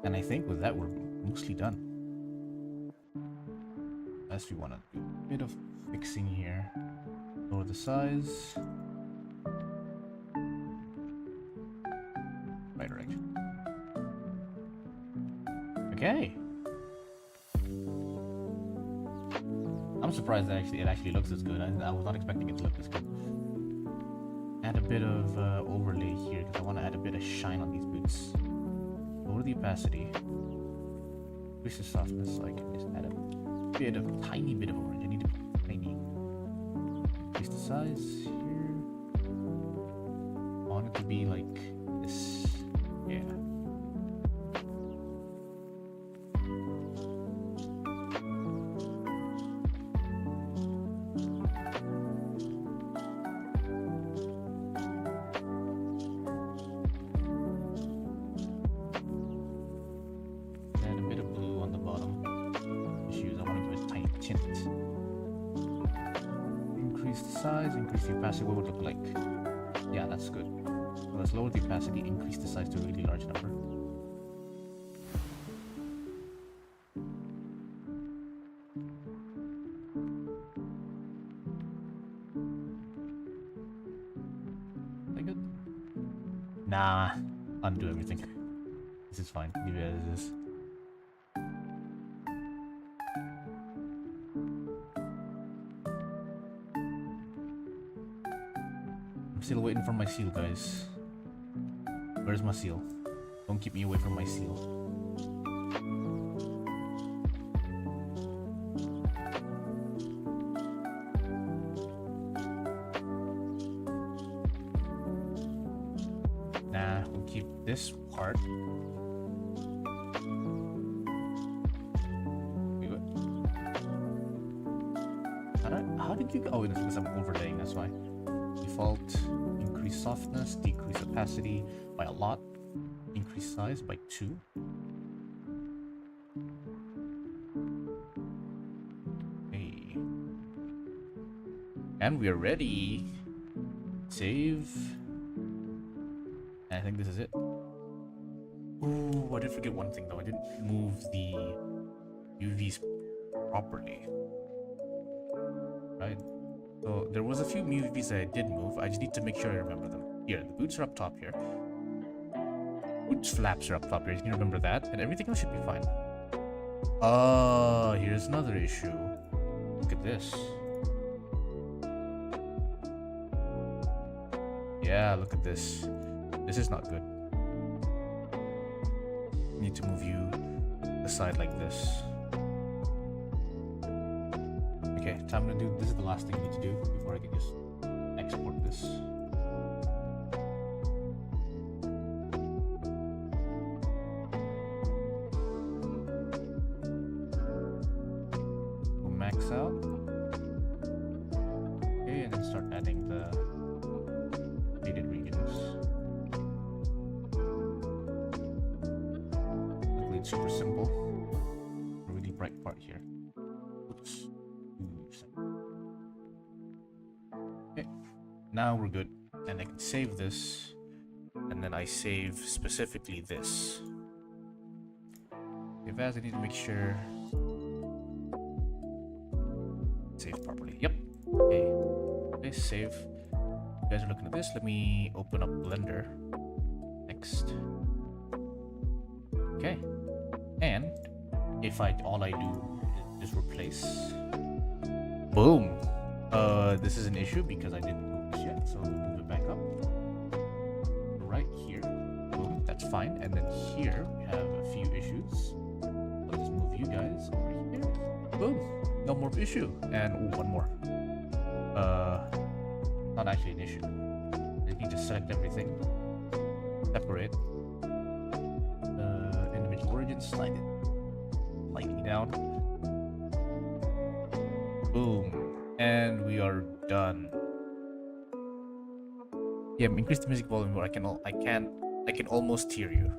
And I think with that we're mostly done. Unless we want to do a bit of fixing here. Lower the size. Right direction. Okay. I'm surprised that it actually looks as good. I was not expecting it to look this good. Add a bit of overlay here because I want to add a bit of shine on these boots. Lower the opacity. Increase the softness so I can just add a tiny bit of orange. I need to be tiny. Increase the size here. I want it to be like this. Yeah. Increase the opacity, what would it look like? Yeah, that's good. So let's lower the opacity, increase the size to a really large number. Is that good? Nah, undo everything. This is fine. Leave it as is. I'm still waiting for my seal, guys. Where's my seal? Don't keep me away from my seal. Nah, we'll keep this part. Wait, what? How did you go? Oh, it's because I'm overlaying, that's why. Default, increase softness, decrease opacity by a lot, increase size by 2. Hey. And we're ready. Save. I think this is it. Ooh, I did forget one thing though. I didn't move the UVs properly. Right? So there was a few UVs that I did move. I just need to make sure I remember them. Here, the boots are up top here. Boots flaps are up top here. You need to remember that, and everything else should be fine. Here's another issue. Look at this. Yeah, look at this. This is not good. Need to move you aside like this. Okay, time to do. This is the last thing I need to do before I can just export this. We'll max out. Okay, and then start adding the shaded regions. Luckily, it's super simple. A really bright part here. Oops. Okay, now we're good, and I can save this, and then I save specifically this. Save as, I need to make sure save properly. Yep. Okay. Okay, save. You guys are looking at this. Let me open up Blender. Next. Okay. And if all I do is just replace. Boom. This is an issue because I didn't move this yet, so we'll move it back up. Right here. Boom, that's fine. And then here we have a few issues. I'll just move you guys over here. Boom. No more issue. And ooh, one more. Not actually an issue. I need to select everything. Separate. Individual origin, slide it slightly down. Boom. And we are done. Yeah, increase the music volume more. I can almost hear you.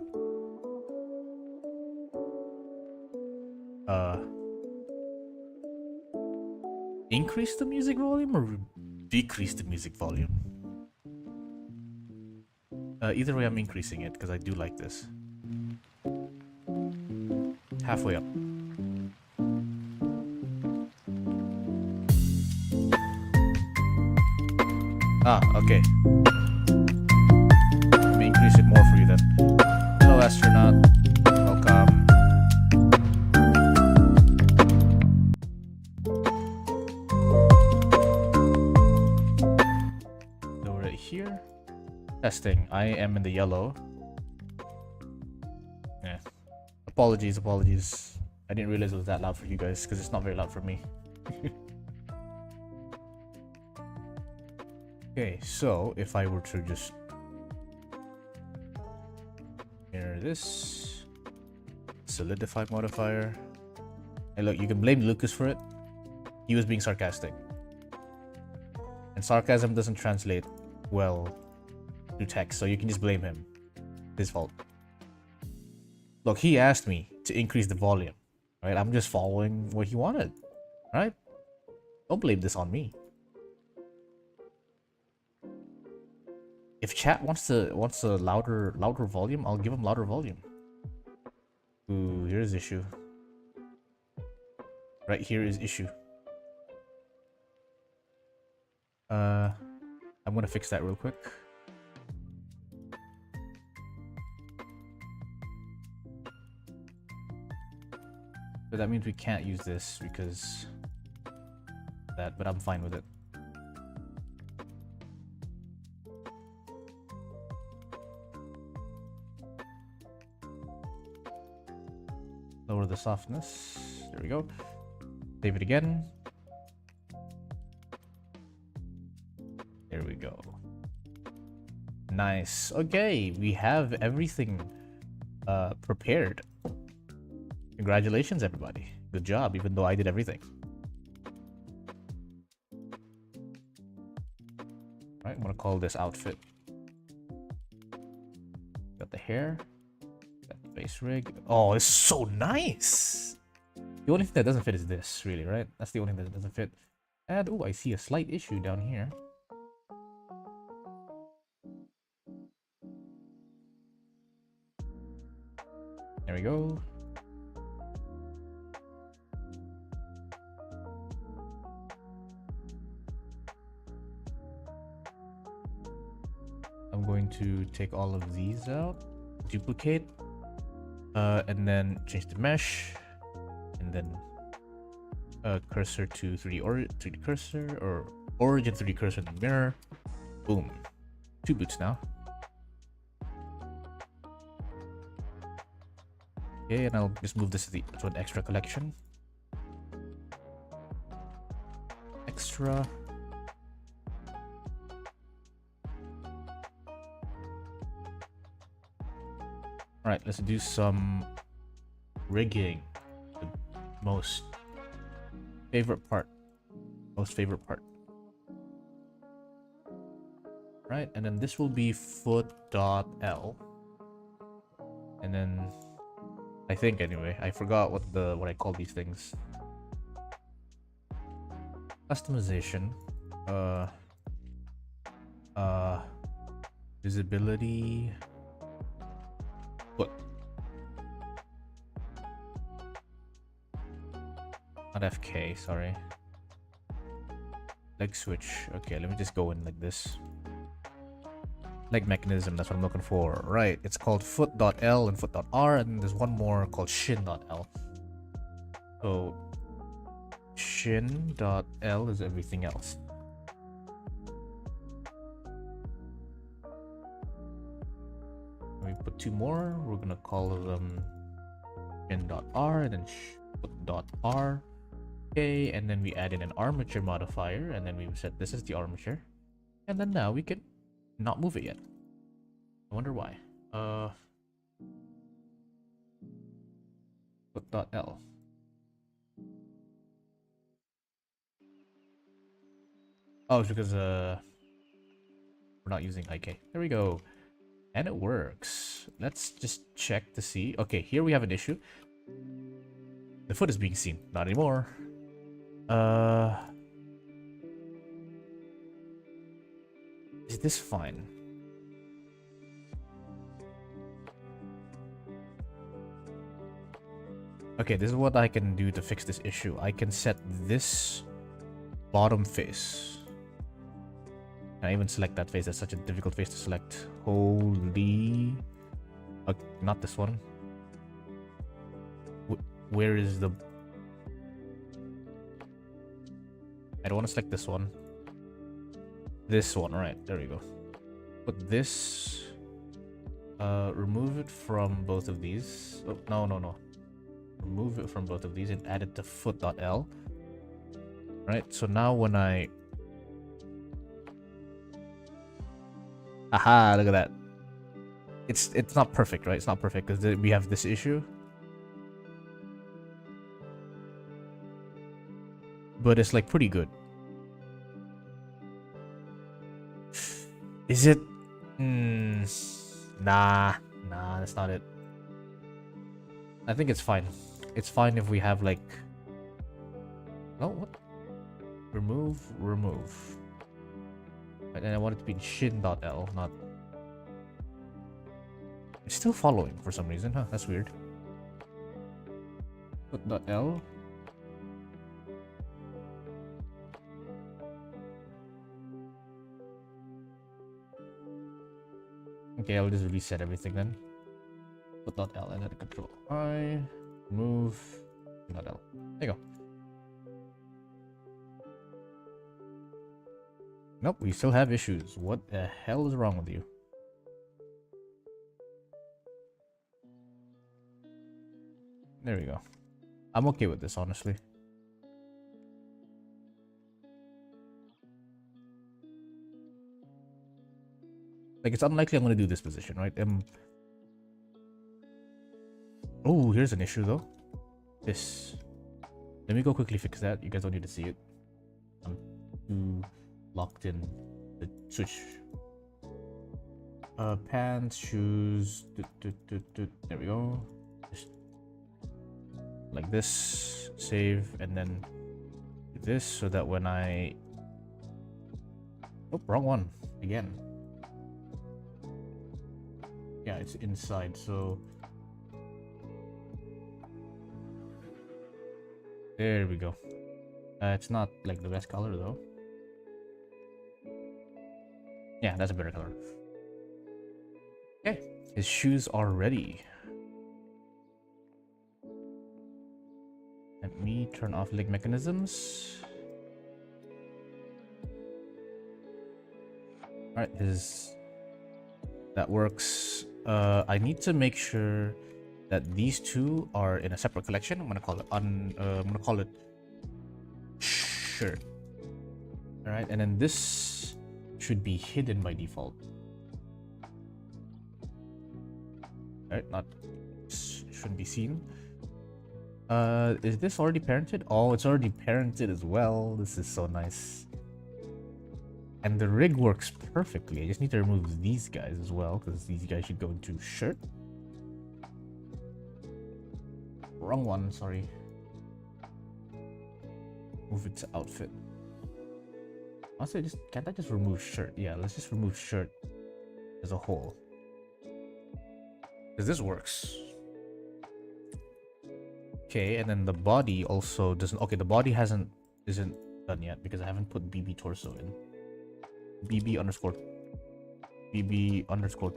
Increase the music volume or decrease the music volume? Either way, I'm increasing it because I do like this. Halfway up. Ah, okay. Let me increase it more for you then. Hello, astronaut. Welcome. So right here. Testing. I am in the yellow. Yeah. Apologies. I didn't realize it was that loud for you guys because it's not very loud for me. Okay, so if I were to just mirror this, solidify modifier, and look, you can blame Lucas for it. He was being sarcastic, and sarcasm doesn't translate well to text, so you can just blame him. His fault. Look, he asked me to increase the volume, right? I'm just following what he wanted, right? Don't blame this on me. If chat wants a louder volume, I'll give him louder volume. Ooh, here's issue. Right here is issue. I'm gonna fix that real quick. But that means we can't use this because that, but I'm fine with it. Lower the softness. There we go. Save it again. There we go. Nice. Okay, we have everything prepared. Congratulations, everybody. Good job, even though I did everything. Right, I'm gonna call this outfit. Got the hair. Got the face rig. Oh, it's so nice! The only thing that doesn't fit is this, really, right? That's the only thing that doesn't fit. And, oh, I see a slight issue down here. There we go. I'm going to take all of these out, duplicate, and then change the mesh, and then cursor to 3D cursor, or origin 3D cursor in the mirror. Boom. 2 boots now. Okay, and I'll just move this to an extra collection. Extra. Alright, let's do some rigging. The most favorite part. Right, and then this will be foot.l. And then I think anyway, I forgot what I call these things. Customization. Visibility. Foot. Not FK, sorry. Leg switch. Okay, let me just go in like this. Leg mechanism, that's what I'm looking for. Right, it's called foot.l and foot.r, and there's one more called shin.l. So shin.l is everything else. We put 2 more. We're gonna call them shin.r and then foot.r. Okay, and then we add in an armature modifier, and then we set this as the armature, and then now we can not move it yet. I wonder why. Foot.l. Oh, it's because we're not using IK. There we go. And it works. Let's just check to see. Okay, here we have an issue. The foot is being seen. Not anymore. Is this fine? Okay, this is what I can do to fix this issue. I can set this bottom face. Can I even select that face? That's such a difficult face to select. Holy... not this one. Where is the... I don't want to select this one. This one, right, there we go. Put this... remove it from both of these. Oh, no. Remove it from both of these and add it to foot.l. Right, so now when I... Aha, look at that. It's not perfect, right? It's not perfect because we have this issue. But it's like pretty good. Is it? Nah, that's not it. I think it's fine. It's fine if we have like... Oh, what? Remove. And then I want it to be shin.l, not... It's still following for some reason, huh? That's weird. Foot.l. Okay, I'll just reset everything then. Foot.l and then control I. Move. Not L. There you go. Nope, we still have issues. What the hell is wrong with you? There we go. I'm okay with this, honestly. Like, it's unlikely I'm gonna do this position, right? Oh, here's an issue though. This. Let me go quickly fix that. You guys don't need to see it. I'm too locked in the switch. Pants, shoes. There we go. Just like this. Save, and then do this so that when I. Oh, wrong one again. Yeah, it's inside, so there we go. It's not like the best color though. Yeah, that's a better color. Okay, his shoes are ready. Let me turn off leg mechanisms. Alright, that works. I need to make sure that these two are in a separate collection. I'm gonna call it shirt. All right, and then this should be hidden by default. All right, shouldn't be seen. Is this already parented? Oh, it's already parented as well. This is so nice. And the rig works perfectly. I just need to remove these guys as well, because these guys should go into shirt. Wrong one, sorry. Move it to outfit. Also, can't I just remove shirt? Yeah, let's just remove shirt as a whole. Because this works. Okay, and then the body also doesn't. Okay, the body isn't done yet because I haven't put BB torso in. BB underscore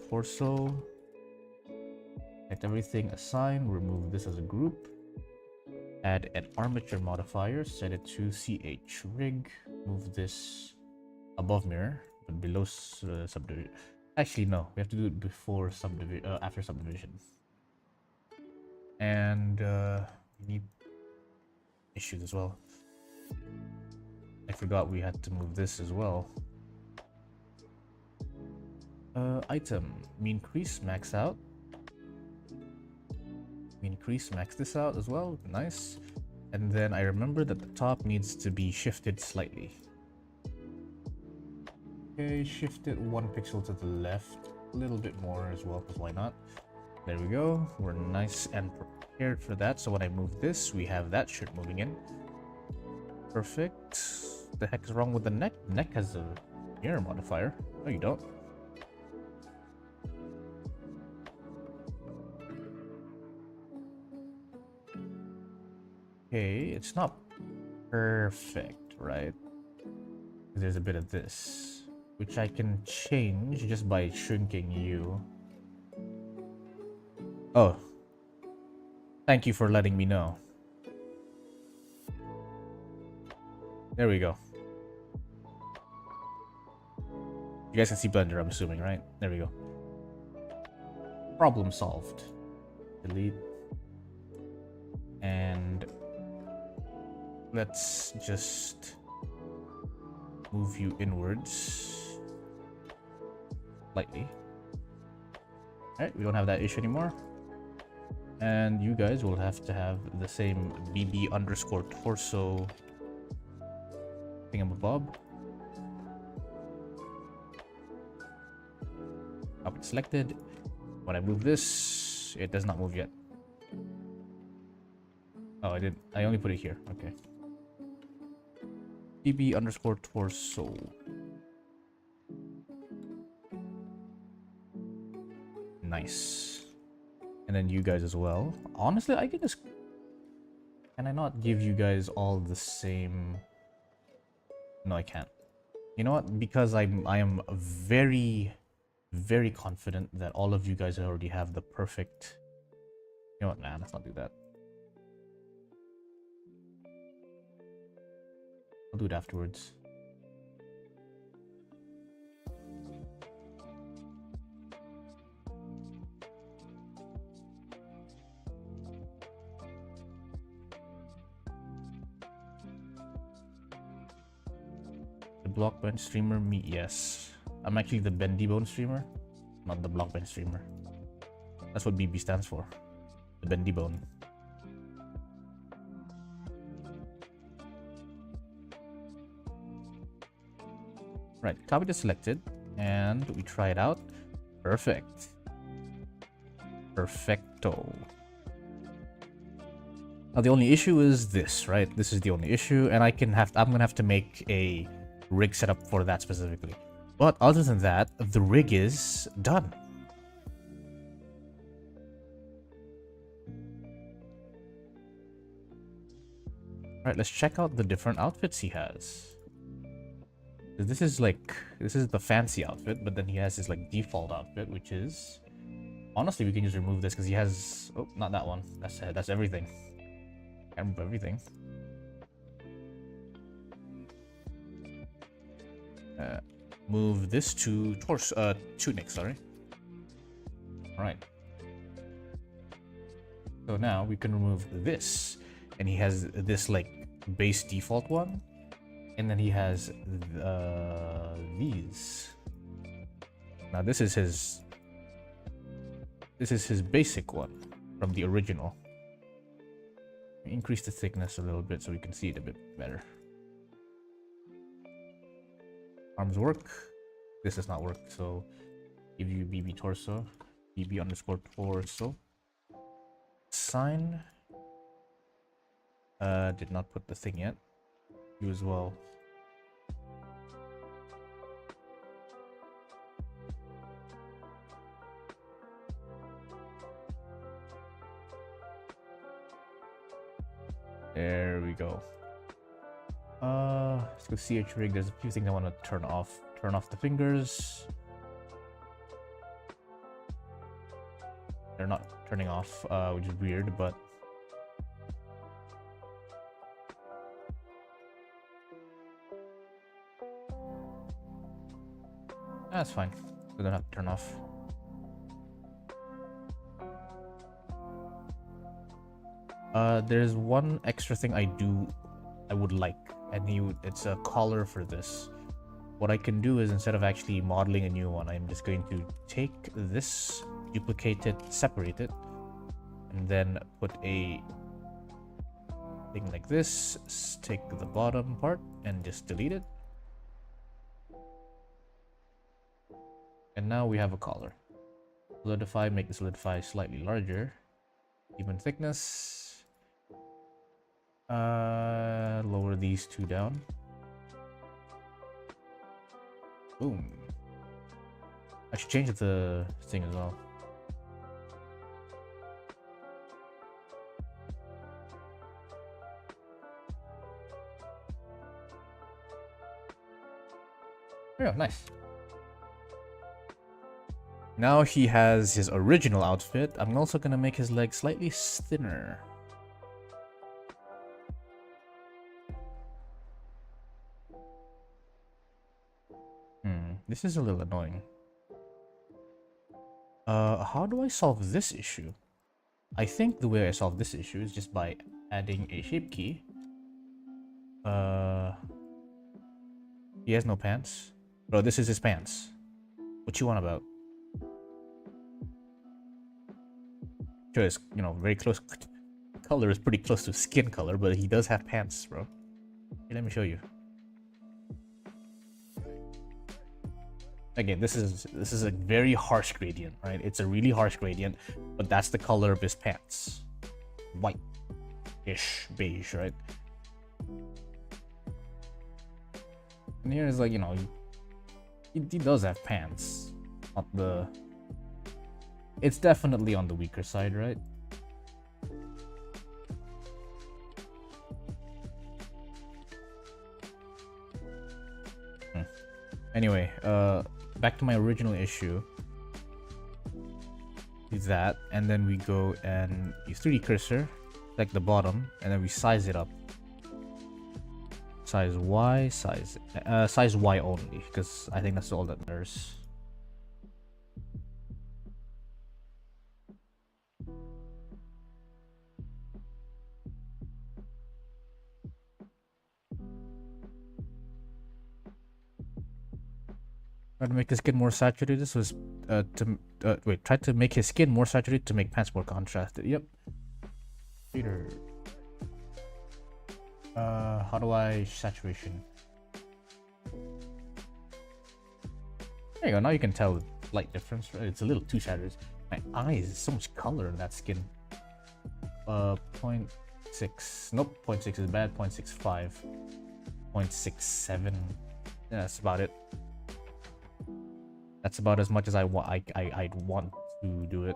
torso. Select everything, assign, remove this as a group. Add an armature modifier, set it to CH rig. Move this above mirror, but below subdivision. Actually, no, we have to do it before subdivision, after subdivision. And we need issues as well. I forgot we had to move this as well. Item, mean crease, max out. Mean crease, max this out as well. Nice. And then I remember that the top needs to be shifted slightly. Okay, shift it 1 pixel to the left. A little bit more as well, because why not? There we go. We're nice and prepared for that. So when I move this, we have that shirt moving in. Perfect. The heck is wrong with the neck? The neck has a mirror modifier. No, you don't. Okay, it's not perfect, right? There's a bit of this, which I can change just by shrinking you. Oh, thank you for letting me know. There we go. You guys can see Blender, I'm assuming, right? There we go. Problem solved. Delete. And let's just move you inwards slightly. Alright, we don't have that issue anymore. And you guys will have to have the same BB underscore torso thingamabob. Up it's selected. When I move this, it does not move yet. Oh, I did. I only put it here. Okay. BB underscore torso. Nice. And then you guys as well. Honestly, I can just... Can I not give you guys all the same... No, I can't. You know what? Because I am very, very confident that all of you guys already have the perfect... You know what? Nah, let's not do that. I'll do it afterwards. The block bench streamer, me, yes. I'm actually the bendy bone streamer, not the block bench streamer. That's what BB stands for. The bendy bone. Right, copy is selected, and we try it out. Perfect. Perfecto. Now the only issue is this, right? This is the only issue, and I'm gonna have to make a rig setup for that specifically. But other than that, the rig is done. Alright, let's check out the different outfits he has. This is the fancy outfit, but then he has his like default outfit, which is, honestly, we can just remove this because he has, oh, not that one. That's everything. Can't remove everything. Move this to Tunic, sorry. Alright. So now we can remove this, and he has this like base default one, and then he has these. Now this is his basic one from the original. Increase the thickness a little bit so we can see it a bit better. Arms work. This does not work, so give you BB torso, BB underscore torso. Sign. Did not put the thing yet. You as well. There we go. Let's go CH rig. There's a few things I want to turn off. Turn off the fingers. They're not turning off, which is weird, but that's fine. We don't have to turn off. There's one extra thing I would like, and it's a collar for this. What I can do is, instead of actually modeling a new one, I'm just going to take this, duplicate it, separate it, and then put a thing like this, take the bottom part and just delete it. And now we have a collar. Solidify, make the solidify slightly larger. Even thickness. Lower these two down. Boom. I should change the thing as well. There we go, nice. Now he has his original outfit. I'm also gonna make his legs slightly thinner. This is a little annoying. How do I solve this issue? I think the way I solve this issue is just by adding a shape key. He has no pants. Bro, this is his pants. What you want about? Sure, it's, you know, very close. Color is pretty close to skin color, but he does have pants, bro. Here, let me show you. Again, this is a very harsh gradient, right? It's a really harsh gradient, but that's the color of his pants. White-ish, beige, right? And here is like, you know, he does have pants. Not the... It's definitely on the weaker side, right? Anyway, back to my original issue. Do that, and then we go and use 3D cursor, select the bottom, and then we size it up. Size Y, size Y only, because I think that's all that matters. Try to make his skin more saturated. This was try to make his skin more saturated to make pants more contrasted. Yep. Peter. How do I saturation? There you go. Now you can tell the light difference. Right? It's a little too saturated. My eyes, so much color in that skin. 0.6. Nope. 0.6 is bad. 0.65. 0.67. Yeah, that's about it. That's about as much as I'd want to do it.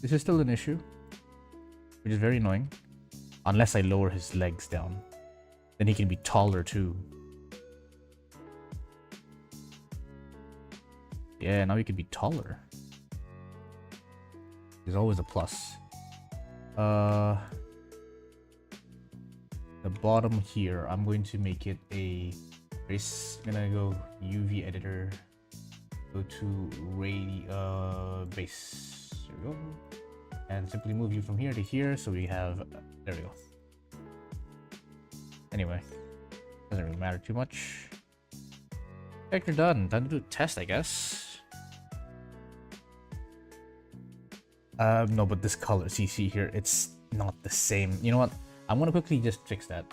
This is still an issue, which is very annoying. Unless I lower his legs down, then he can be taller too. Yeah, now he can be taller. There's always a plus. The bottom here, I'm going to make it a base. I'm gonna go UV editor, go to base. There we go. And simply move you from here to here, so we have, there we go. Anyway, doesn't really matter too much. Character done. Time to do a test, I guess. No, but this color, see here, it's not the same. You know what? I'm gonna quickly just fix that.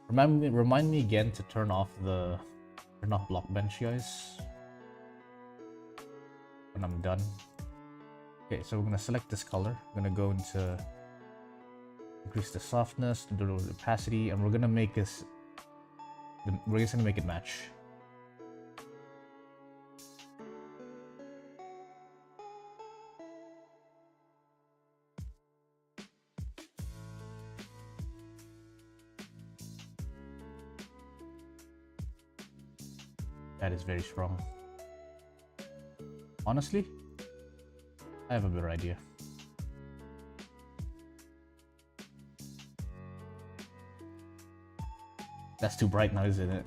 Remind me again to turn off block bench, guys. When I'm done. Okay, so we're gonna select this color. We're gonna go into increase the softness, the opacity, and we're gonna make this. We're just gonna make it match. That is very strong. Honestly, I have a better idea. That's too bright now, isn't it?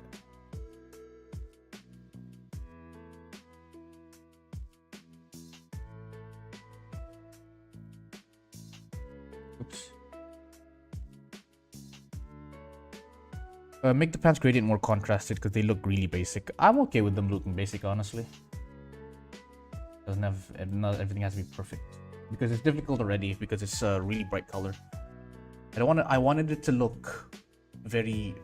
Oops. Make the pants gradient more contrasted because they look really basic. I'm okay with them looking basic, honestly. Doesn't have, not everything has to be perfect because it's difficult already because it's a really bright color. I wanted it to look very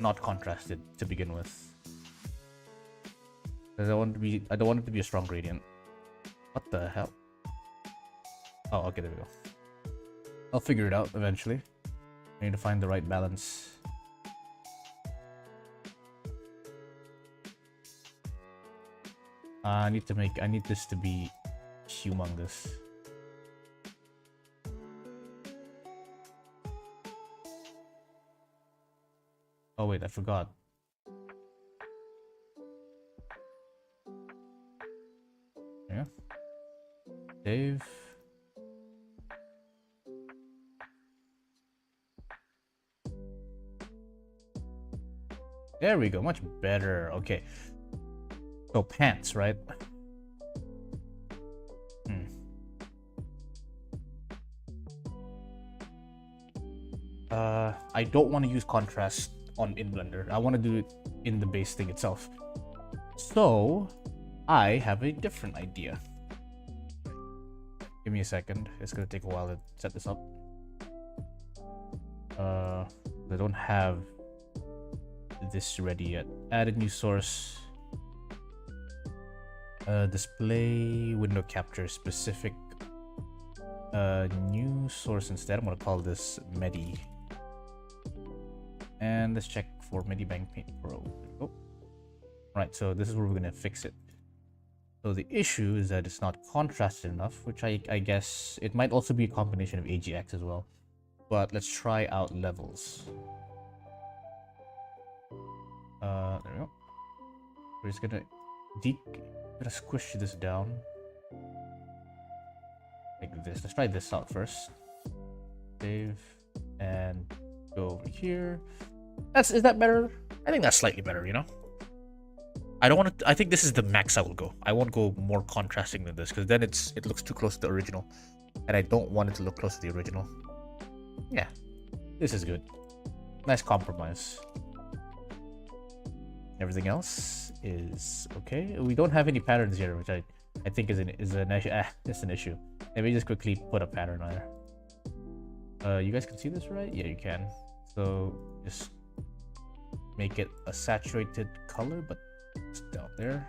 not contrasted to begin with. Because I don't want it to be a strong gradient. What the hell? Oh, okay, there we go. I'll figure it out eventually. I need to find the right balance. I need this to be humongous. Oh wait, I forgot. Yeah. Save. There we go, much better. Okay. So pants, right? I don't want to use contrast in Blender. I want to do it in the base thing itself. So I have a different idea. Give me a second. It's gonna take a while to set this up. I don't have this ready yet. Add a new source. Display window capture specific. New source instead. I'm gonna call this Medi. And let's check for Medibang Paint Pro. Oh. Right, so this is where we're gonna fix it. So the issue is that it's not contrasted enough, which I guess it might also be a combination of AGX as well. But let's try out levels. There we go. We're just gonna squish this down like this. Let's try this out first. Save and go over here. Is that better? I think that's slightly better, you know? I don't want to. I think this is the max I will go. I won't go more contrasting than this because then it looks too close to the original, and I don't want it to look close to the original. Yeah, this is good. Nice compromise. Everything else is okay. We don't have any patterns here, which I think is an issue. It's an issue. Let me just quickly put a pattern on there. You guys can see this, right? Yeah, you can. So just make it a saturated color, but it's down there.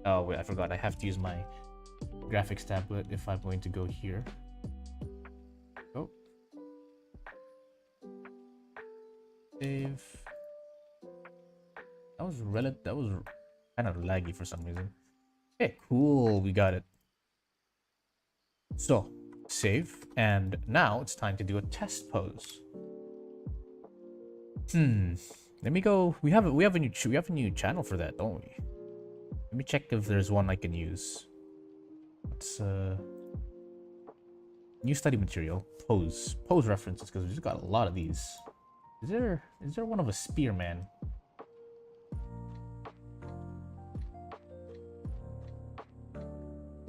Oh wait, I forgot. I have to use my graphics tablet if I'm going to go here. Oh. Save. That was kind of laggy for some reason. Okay, cool. We got it. So save, and now it's time to do a test pose. Let me go. We have a new channel for that, don't we? Let me check if there's one I can use. It's new study material, pose references, because we just got a lot of these. Is there one of a spearman?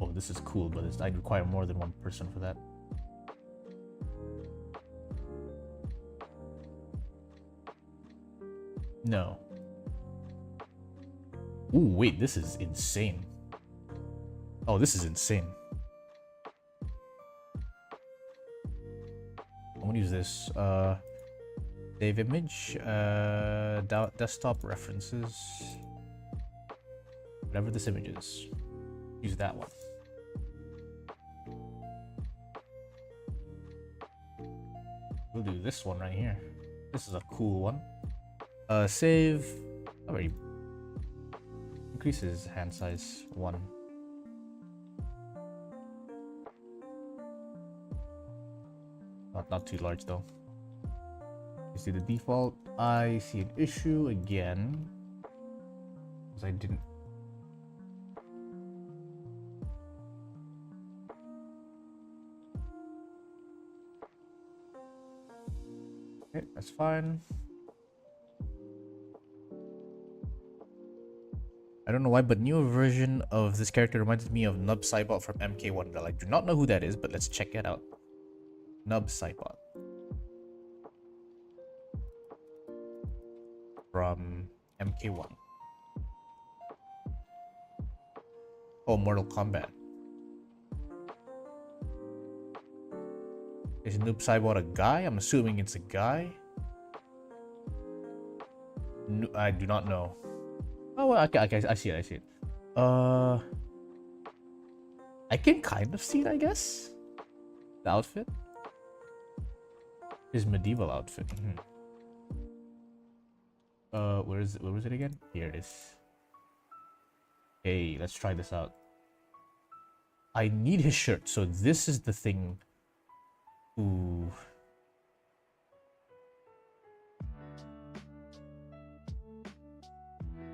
Oh, this is cool, but I'd require more than one person for that. No. Ooh, wait, this is insane. Oh, this is insane. I'm gonna use this. Save image. Desktop references. Whatever this image is. Use that one. We'll do this one right here. This is a cool one. Save. Already increases hand size 1. Not too large though. You see the default. I see an issue again because I didn't. Okay, that's fine. I don't know why, but newer version of this character reminded me of Nub Saibot from MK1. I do not know who that is, but let's check it out. Nub Saibot from MK1. Oh, Mortal Kombat. Is Noob Saibot a guy? I'm assuming it's a guy. No, I do not know. Oh, well, okay, I see it. I can kind of see it, I guess. The outfit. His medieval outfit. Where was it again? Here it is. Hey, let's try this out. I need his shirt, so this is the thing. Ooh.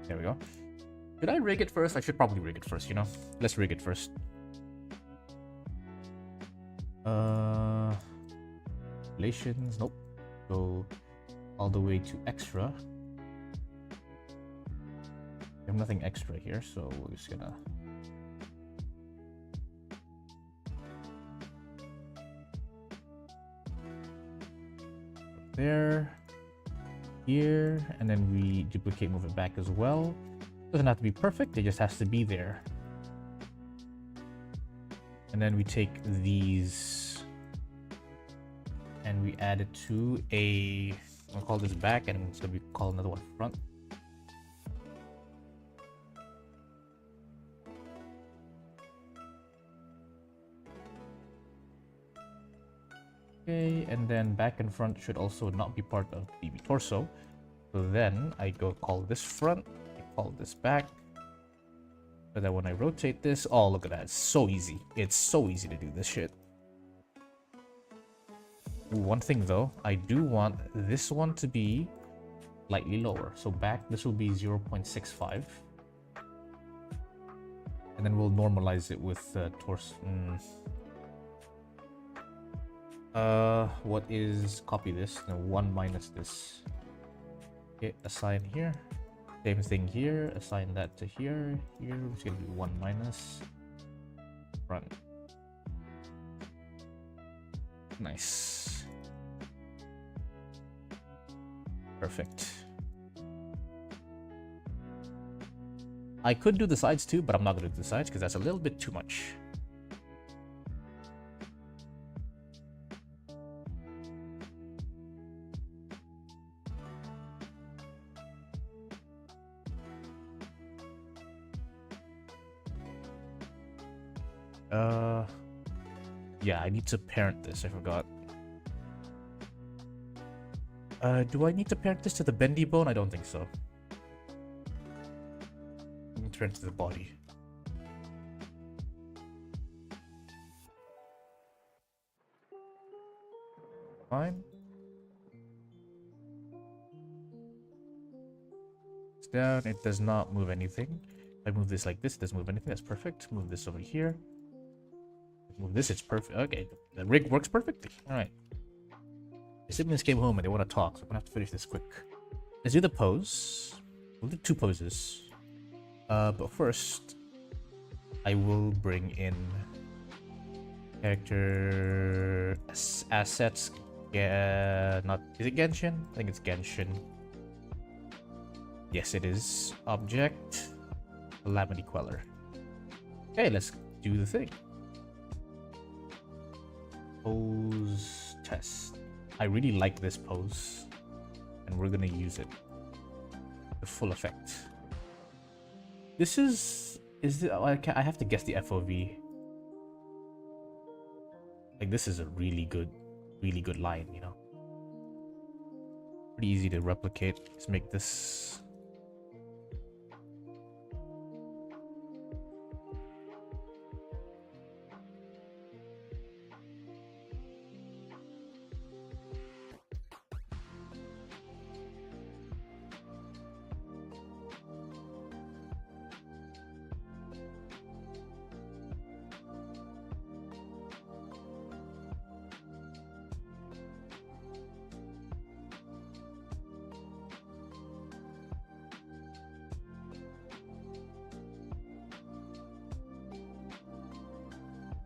There we go. Should I rig it first? I should probably rig it first, you know? Let's rig it first. Relations, nope. Go all the way to extra. We have nothing extra here, so we're just gonna... There. Here, and then we duplicate, move it back as well. Doesn't have to be perfect, it just has to be there. And then we take these and we add it to a, I'll call this back, and it's gonna be called another one front. Okay, and then back and front should also not be part of the torso. So then I go call this front, I call this back. But then when I rotate this, oh, look at that. It's so easy. It's so easy to do this shit. One thing though, I do want this one to be slightly lower. So back, this will be 0.65. And then we'll normalize it with torso. What is, copy this, no, 1 minus this. Okay, assign here. Same thing here, assign that to here. Here, it's gonna be 1 minus. Run. Nice. Perfect. I could do the sides too, but I'm not gonna do the sides because that's a little bit too much. Yeah, I need to parent this, I forgot. Do I need to parent this to the bendy bone? I don't think so. I need to parent to the body. Fine. It's down, it does not move anything. If I move this like this, it doesn't move anything, that's perfect. Move this over here. Move this, it's perfect. Okay, the rig works perfectly. Alright. The siblings came home and they want to talk, so I'm gonna have to finish this quick. Let's do the pose. We'll do 2 poses. But first, I will bring in character assets. Not, is it Genshin? I think it's Genshin. Yes, it is. Object, Calamity Queller. Okay, let's do the thing. Pose test. I really like this pose, and we're gonna use it to full effect. This is it? I have to guess the FOV. Like, this is a really good line, you know. Pretty easy to replicate. Let's make this.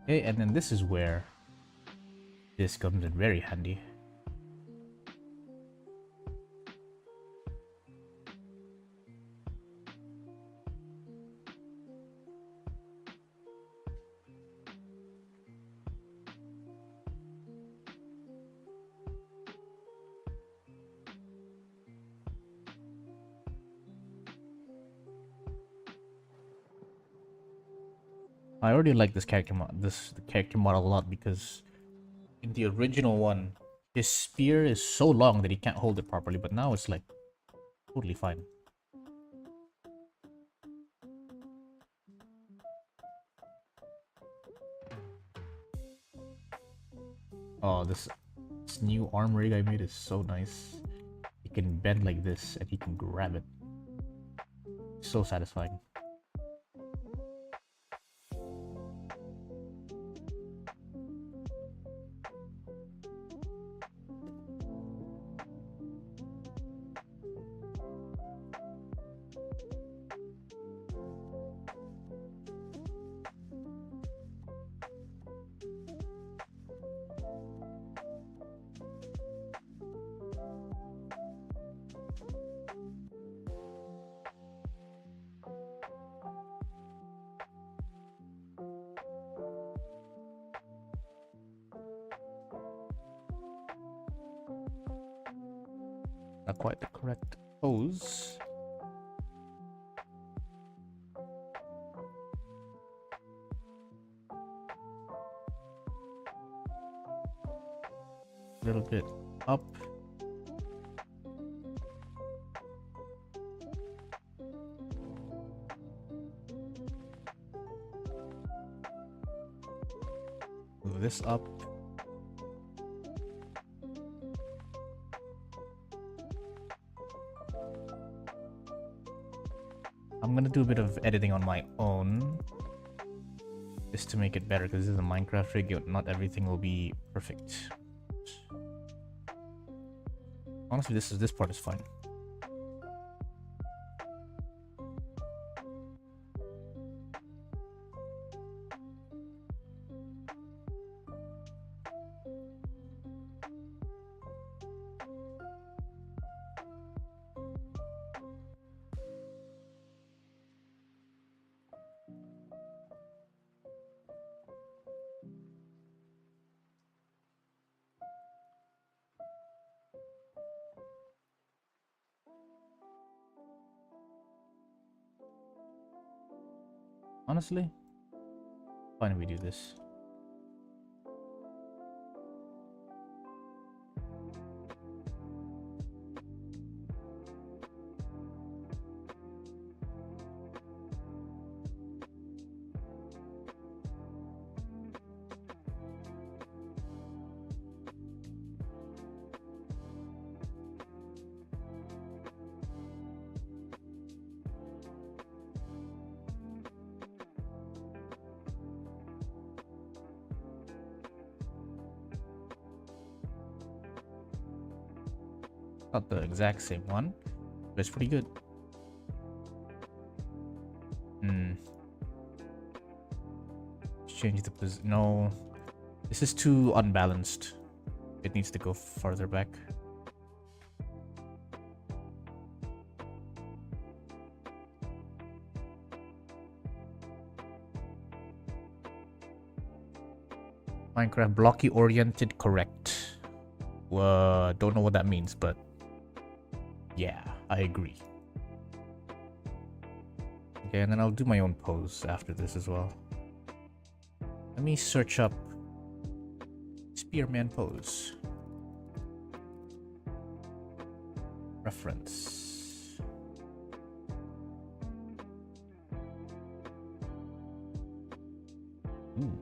Okay, and then this is where this comes in very handy. I already like this character model a lot because in the original one, his spear is so long that he can't hold it properly, but now it's like totally fine. Oh, this new arm rig I made is so nice. He can bend like this and he can grab it. So satisfying. Not quite the correct pose. A little bit up. Move this up. I'm gonna do a bit of editing on my own just to make it better, because this is a Minecraft rig. Not everything will be perfect. Honestly, this part is fine. Honestly, fine if we do this. Not the exact same one, but it's pretty good. Change the position. No, this is too unbalanced. It needs to go farther back. Minecraft blocky oriented correct. Don't know what that means, but yeah, I agree. Okay, and then I'll do my own pose after this as well. Let me search up Spearman pose. Reference. Ooh.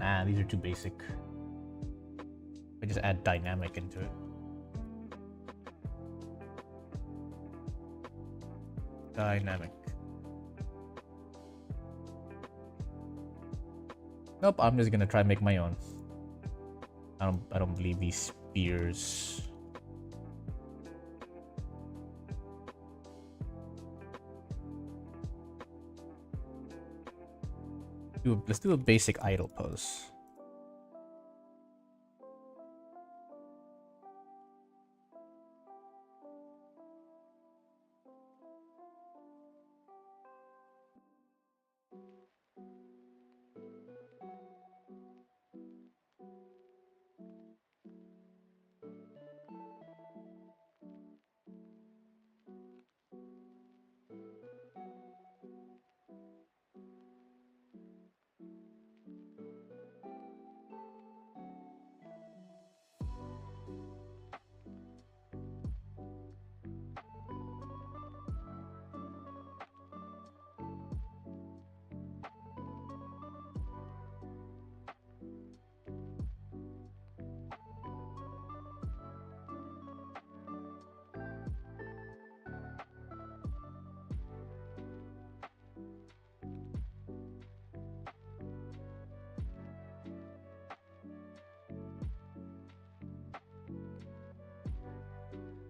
Nah, these are too basic. I just add dynamic into it. Dynamic. Nope, I'm just gonna try and make my own. I don't believe these spears. Let's do a basic idle pose.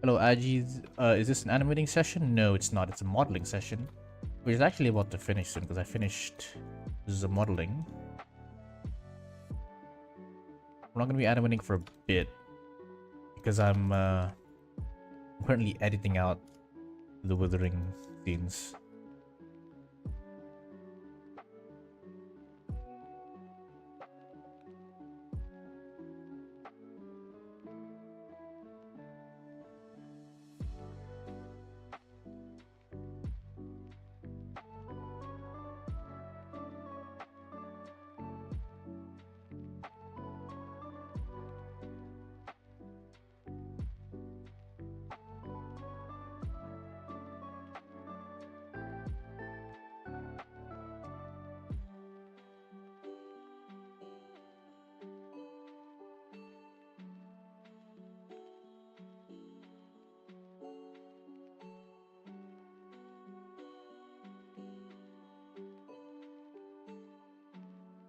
Hello, Ajis. Is this an animating session? No, it's not. It's a modeling session, which is actually about to finish soon because I finished the modeling. We're not going to be animating for a bit because I'm currently editing out the withering scenes.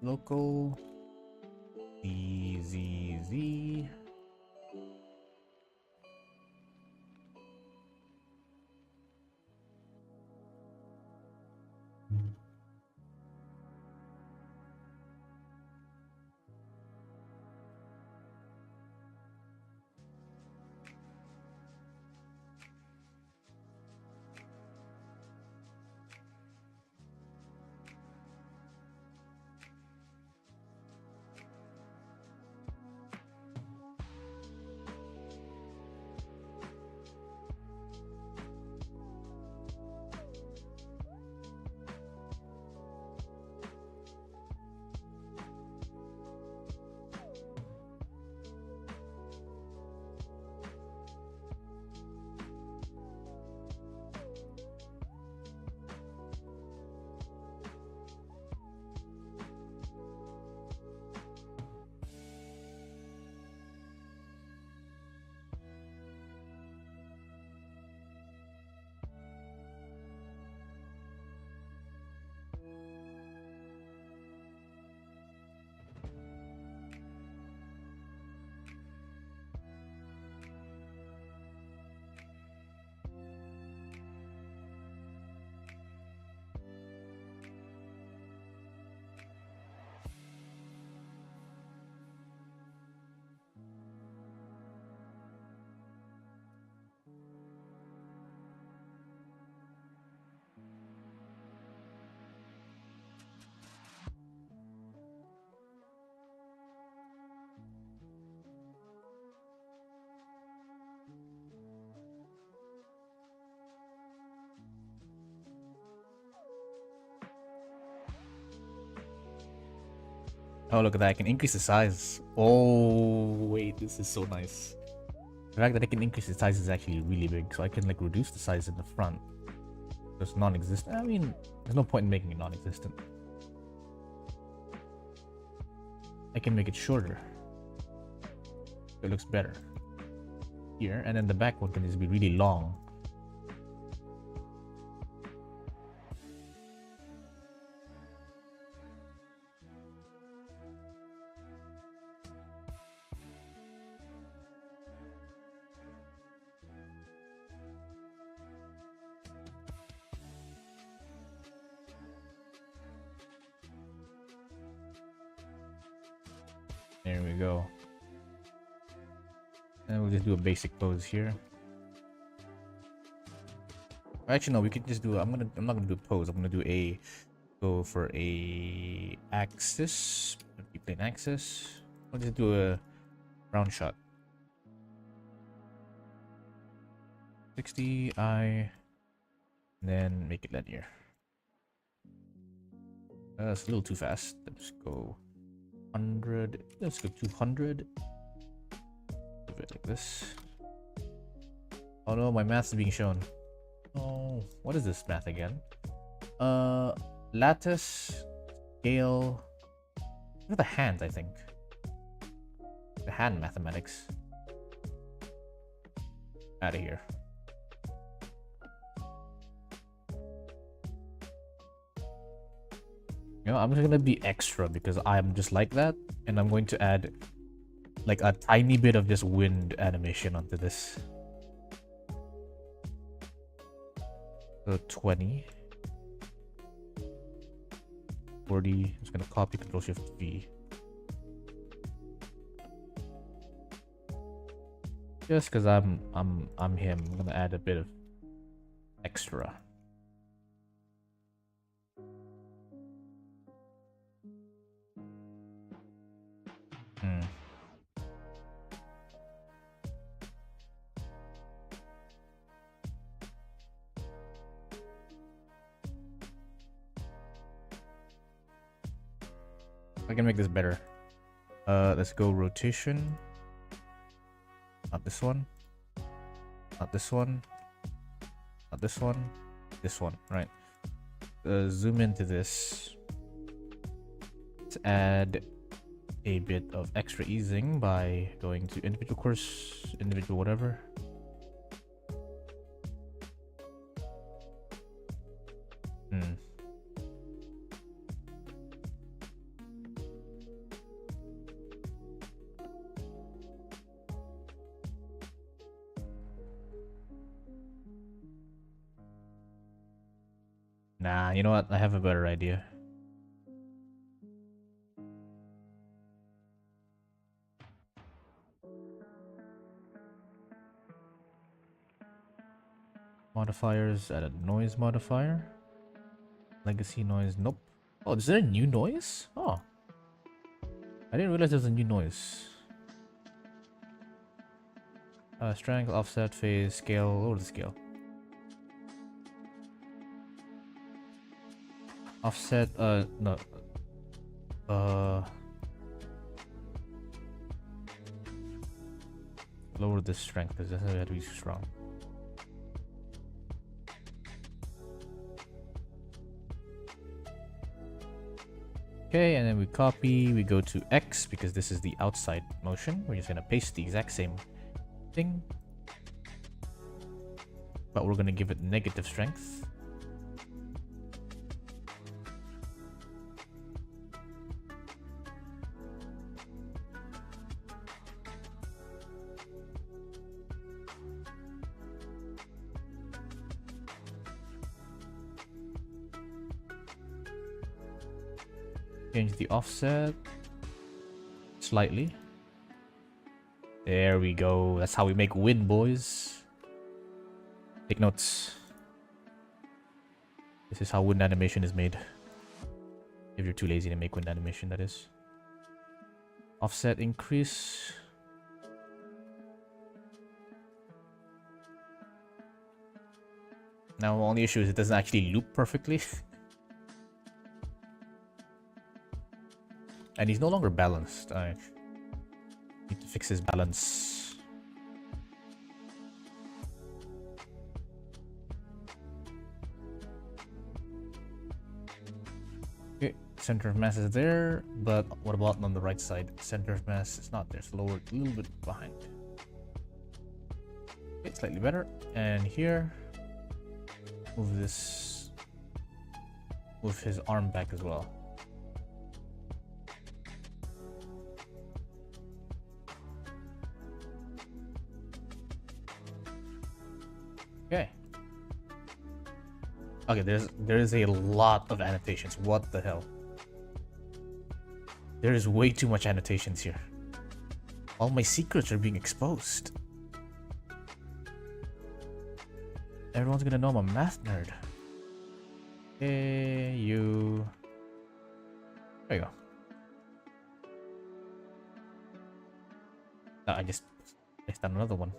local ZZZ. Oh, look at that. I can increase the size. Oh, wait. This is so nice. The fact that I can increase the size is actually really big. So I can like reduce the size in the front. It's non-existent. I mean, there's no point in making it non-existent. I can make it shorter. It looks better. Here. And then the back one can just be really long. There we go. And we'll just do a basic pose here. Actually, no, we could just do. I'm not gonna do a pose. I'm gonna do a. Go for a axis. Plane axis. I'll just do a round shot. 60 I. And then make it linear. That's a little too fast. Let's go 100. Let's go 200. Move it like this. Oh no, my math's being shown. Oh, what is this math again? Lattice, scale. Look at the hand, I think. The hand mathematics. Out of here. You know, I'm just gonna be extra because I'm just like that, and I'm going to add like a tiny bit of just wind animation onto this. So 20. 40. I'm just gonna copy Control Shift V. Just because I'm him, I'm gonna add a bit of extra. I can make this better. Let's go rotation. Not this one. Not this one. Not this one. This one, right? Zoom into this. Let's add a bit of extra easing by going to individual course, individual whatever. Nah, you know what? I have a better idea. Modifiers, add a noise modifier. Legacy noise, nope. Oh, is there a new noise? Oh. I didn't realize there's a new noise. Strength, offset, phase, scale, lower the scale. Offset, no. Lower the strength, because that's have to be strong. Okay, and then we copy, we go to X, because this is the outside motion. We're just gonna paste the exact same thing. But we're gonna give it negative strength. Change the offset slightly. There we go. That's how we make wind, boys. Take notes. This is how wind animation is made. If you're too lazy to make wind animation, that is. Offset increase. Now, the only issue is it doesn't actually loop perfectly. And he's no longer balanced. I need to fix his balance. Okay, center of mass is there, but what about on the right side? Center of mass is not there, it's lower, a little bit behind. Okay, slightly better. And here, move this, move his arm back as well. Okay. Okay, there is a lot of annotations. What the hell? There is way too much annotations here. All my secrets are being exposed. Everyone's gonna know I'm a math nerd. Okay, you. There you go. I just placed down another one.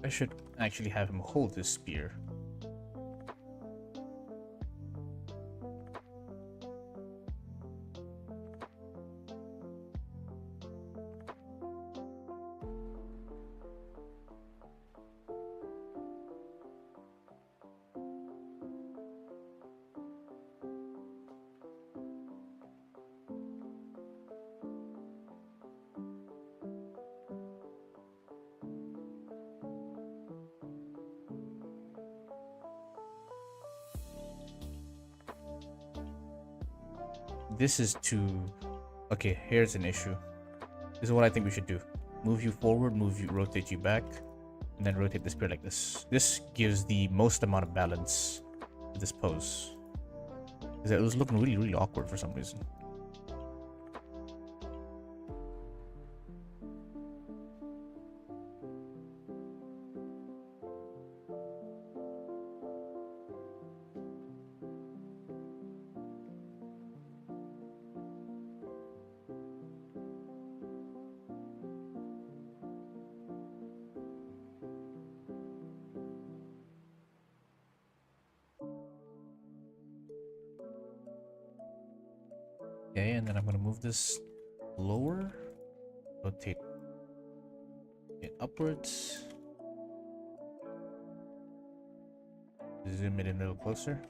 I should actually have him hold this spear. This is too... Okay, here's an issue. This is what I think we should do. Move you forward, rotate you back. and then rotate the spear like this. This gives the most amount of balance to this pose. Because it was looking really, really awkward for some reason. Okay, and then I'm gonna move this lower, rotate it upwards, zoom it in a little closer.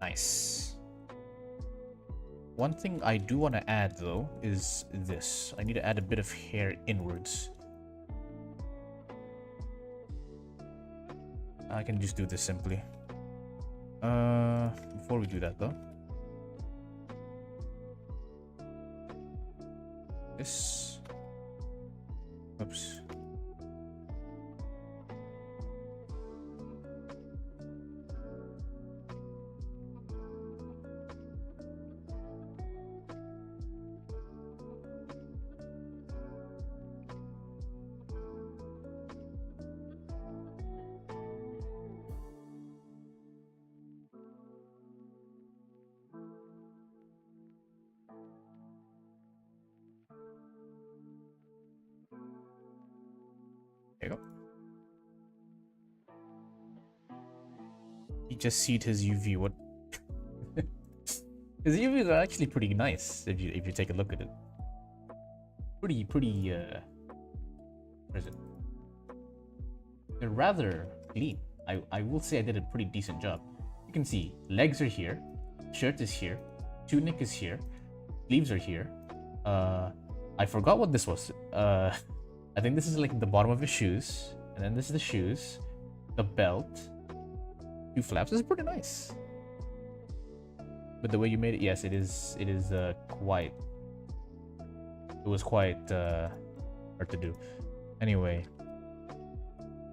Nice. One thing I do want to add though is this. I need to add a bit of hair inwards. I can just do this simply. Before we do that though, this. Oops. There you go. He just seed his UV. What? His UVs are actually pretty nice if you take a look at it. Pretty where is it? They're rather clean. I will say I did a pretty decent job. You can see legs are here, shirt is here, tunic is here, sleeves are here. I forgot what this was. I think this is like the bottom of his shoes, and then this is the shoes, the belt, 2 flaps. This is pretty nice. But the way you made it, yes, it is quite. It was quite hard to do. Anyway,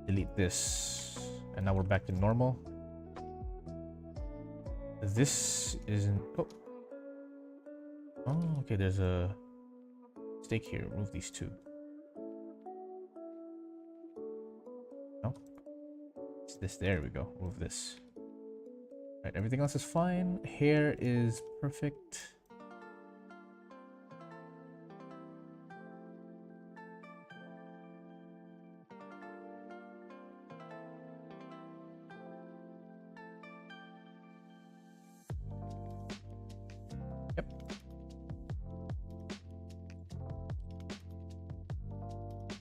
delete this, and now we're back to normal. This isn't. Oh, okay. There's a mistake here. Remove these 2. No, it's this. There we go. Move this. Right. Everything else is fine. Hair is perfect.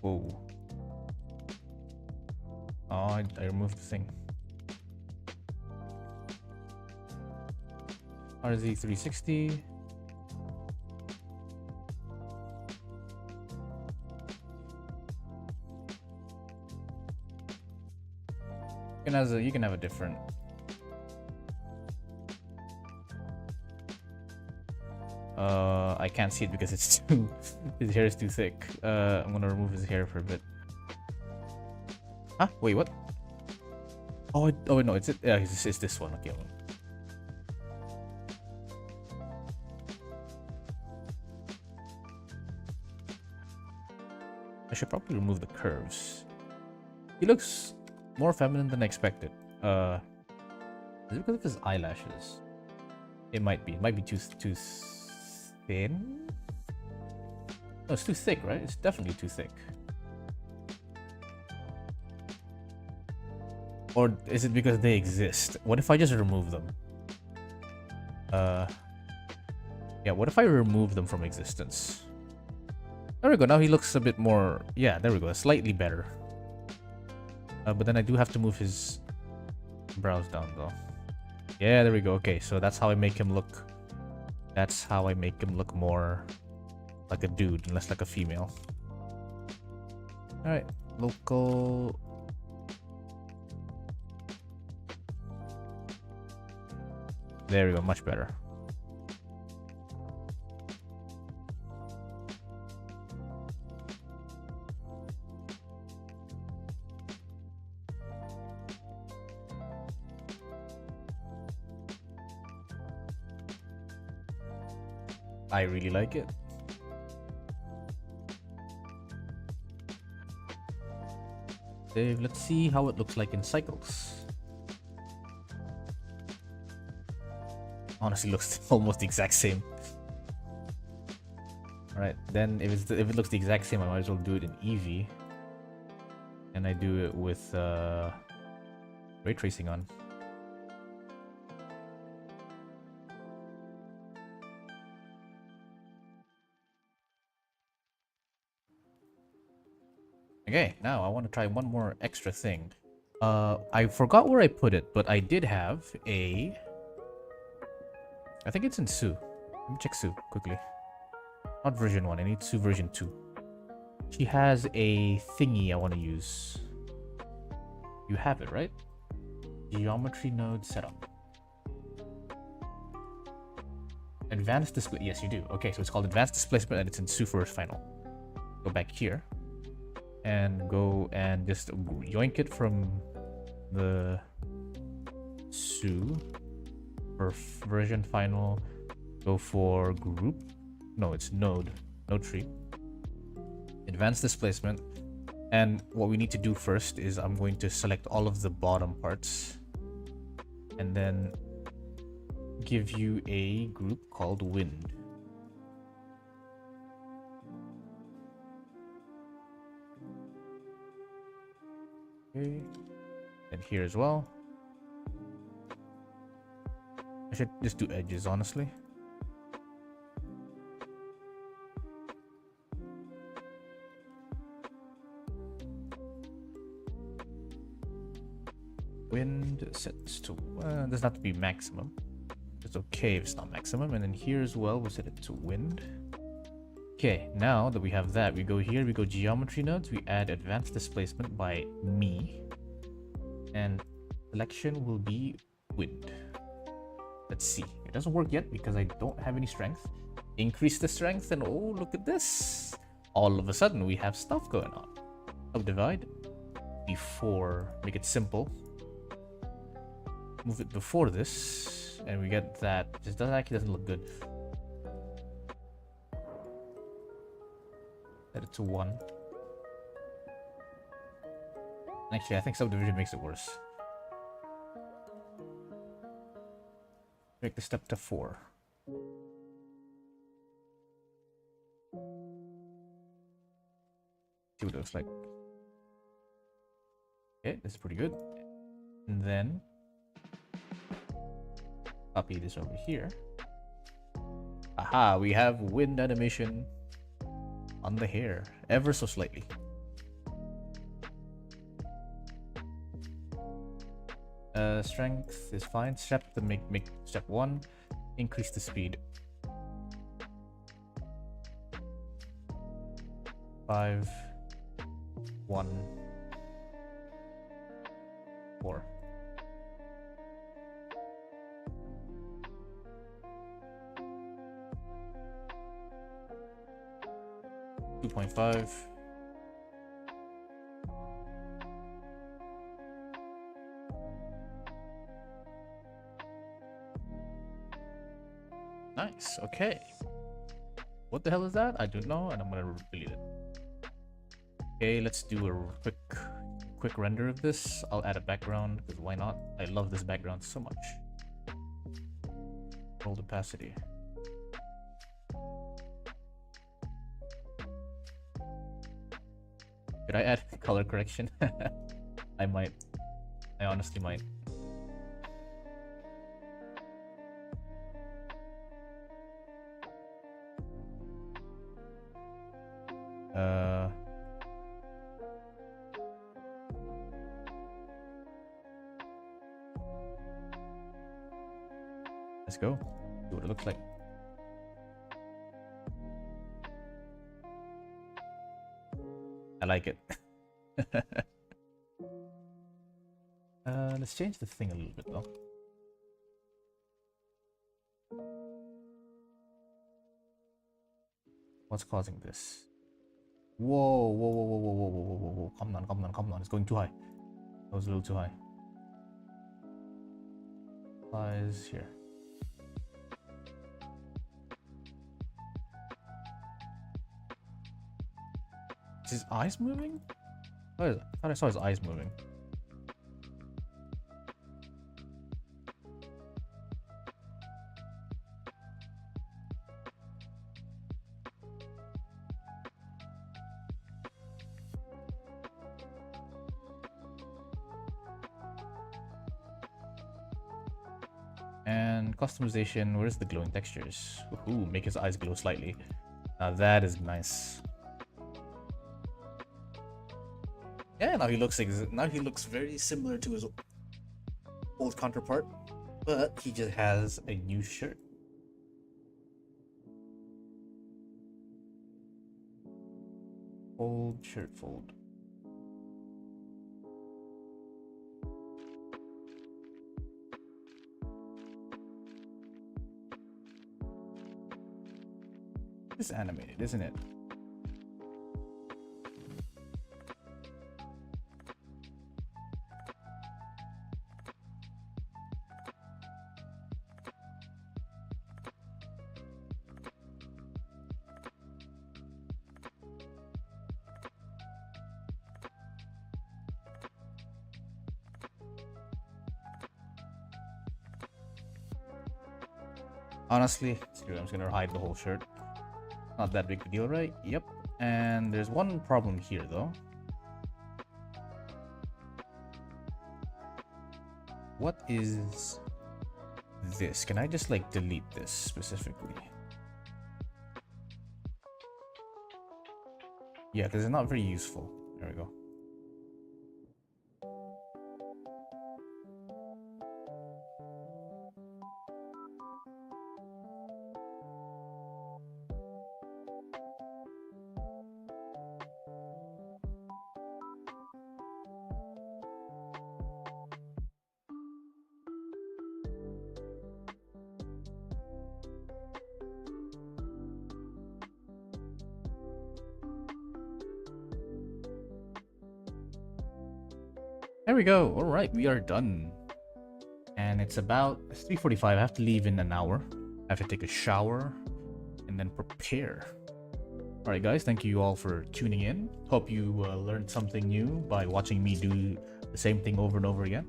Whoa. Oh, I removed the thing. RZ360. You can have a different. I can't see it because it's too. His hair is too thick. I'm gonna remove his hair for a bit. Huh? Wait, what? Oh, no, it's this one. Okay. I should probably remove the curves. He looks more feminine than I expected. Is it because of his eyelashes? It might be. It might be too thin. No, it's too thick, right? It's definitely too thick. Or is it because they exist? What if I just remove them? Yeah, what if I remove them from existence? There we go. Now he looks a bit more. Yeah, there we go. Slightly better. But then I do have to move his brows down, though. Yeah, there we go. Okay, so that's how I make him look. That's how I make him look more like a dude and less like a female. All right, local. There we go. Much better. I really like it. Save. Let's see how it looks like in cycles. Honestly, looks almost the exact same. Alright, then if it looks the exact same, I might as well do it in Eevee. And I do it with ray tracing on. Okay, now I want to try one more extra thing. I forgot where I put it, but I did have a... I think it's in Sue. Let me check Sue quickly. Not version 1, I need Sue version 2. She has a thingy I want to use. You have it, right? Geometry node setup. Advanced display. Yes, you do. Okay, so it's called advanced displacement and it's in Sue for final. Go back here and go and just yoink it from the Sue for version final. Go for group. No, it's node tree. Advanced displacement. And what we need to do first is I'm going to select all of the bottom parts and then give you a group called wind. Okay, and here as well. I should just do edges, honestly. Wind sets to does not have to be maximum. It's okay if it's not maximum. And then here as well, we'll set it to wind. Okay, now that we have that, we go here, we go geometry nodes, we add advanced displacement by me, and selection will be wind. Let's see. It doesn't work yet because I don't have any strength. Increase the strength, and oh, look at this. All of a sudden, we have stuff going on. Subdivide before, make it simple. Move it before this, and we get that. Just actually doesn't look good. Set it to 1. Actually, I think subdivision makes it worse. Make the step to 4. See what it looks like. Okay, this is pretty good. And then copy this over here. Aha, we have wind animation on the hair, ever so slightly. Strength is fine. Step to make step 1, increase the speed. 5, 1, 4. .5. Nice. Okay. What the hell is that? I don't know, and I'm gonna delete it. Okay, let's do a quick render of this. I'll add a background because why not? I love this background so much. World opacity. Should I add color correction? I might. I honestly might. Let's go. See what it looks like. I like it. Let's change the thing a little bit though. What's causing this? Whoa, whoa, whoa, whoa, whoa, whoa, whoa, whoa, whoa, come down, come down, come down. It's going too high. That was a little too high. Applies here. Is his eyes moving? I thought I saw his eyes moving. And customization, where's the glowing textures? Ooh, make his eyes glow slightly. Now that is nice. Yeah, now he looks very similar to his old counterpart, but he just has a new shirt. Fold, shirt fold. It's animated, isn't it? Honestly, screw it, I'm just gonna hide the whole shirt. Not that big a deal, right? Yep. And there's one problem here, though. What is this? Can I just, like, delete this specifically? Yeah, because it's not very useful. There we go. There we go. All right, we are done. And it's about 3:45. I have to leave in an hour. I have to take a shower and then prepare. All right, guys, thank you all for tuning in. Hope you learned something new by watching me do the same thing over and over again.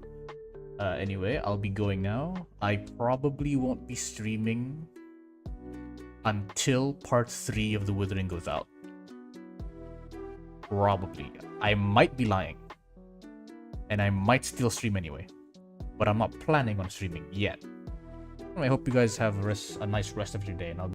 Anyway, I'll be going now. I probably won't be streaming until part 3 of the Withering goes out. Probably. I might be lying. And I might still stream anyway. But I'm not planning on streaming yet. I hope you guys have a nice rest of your day, and I'll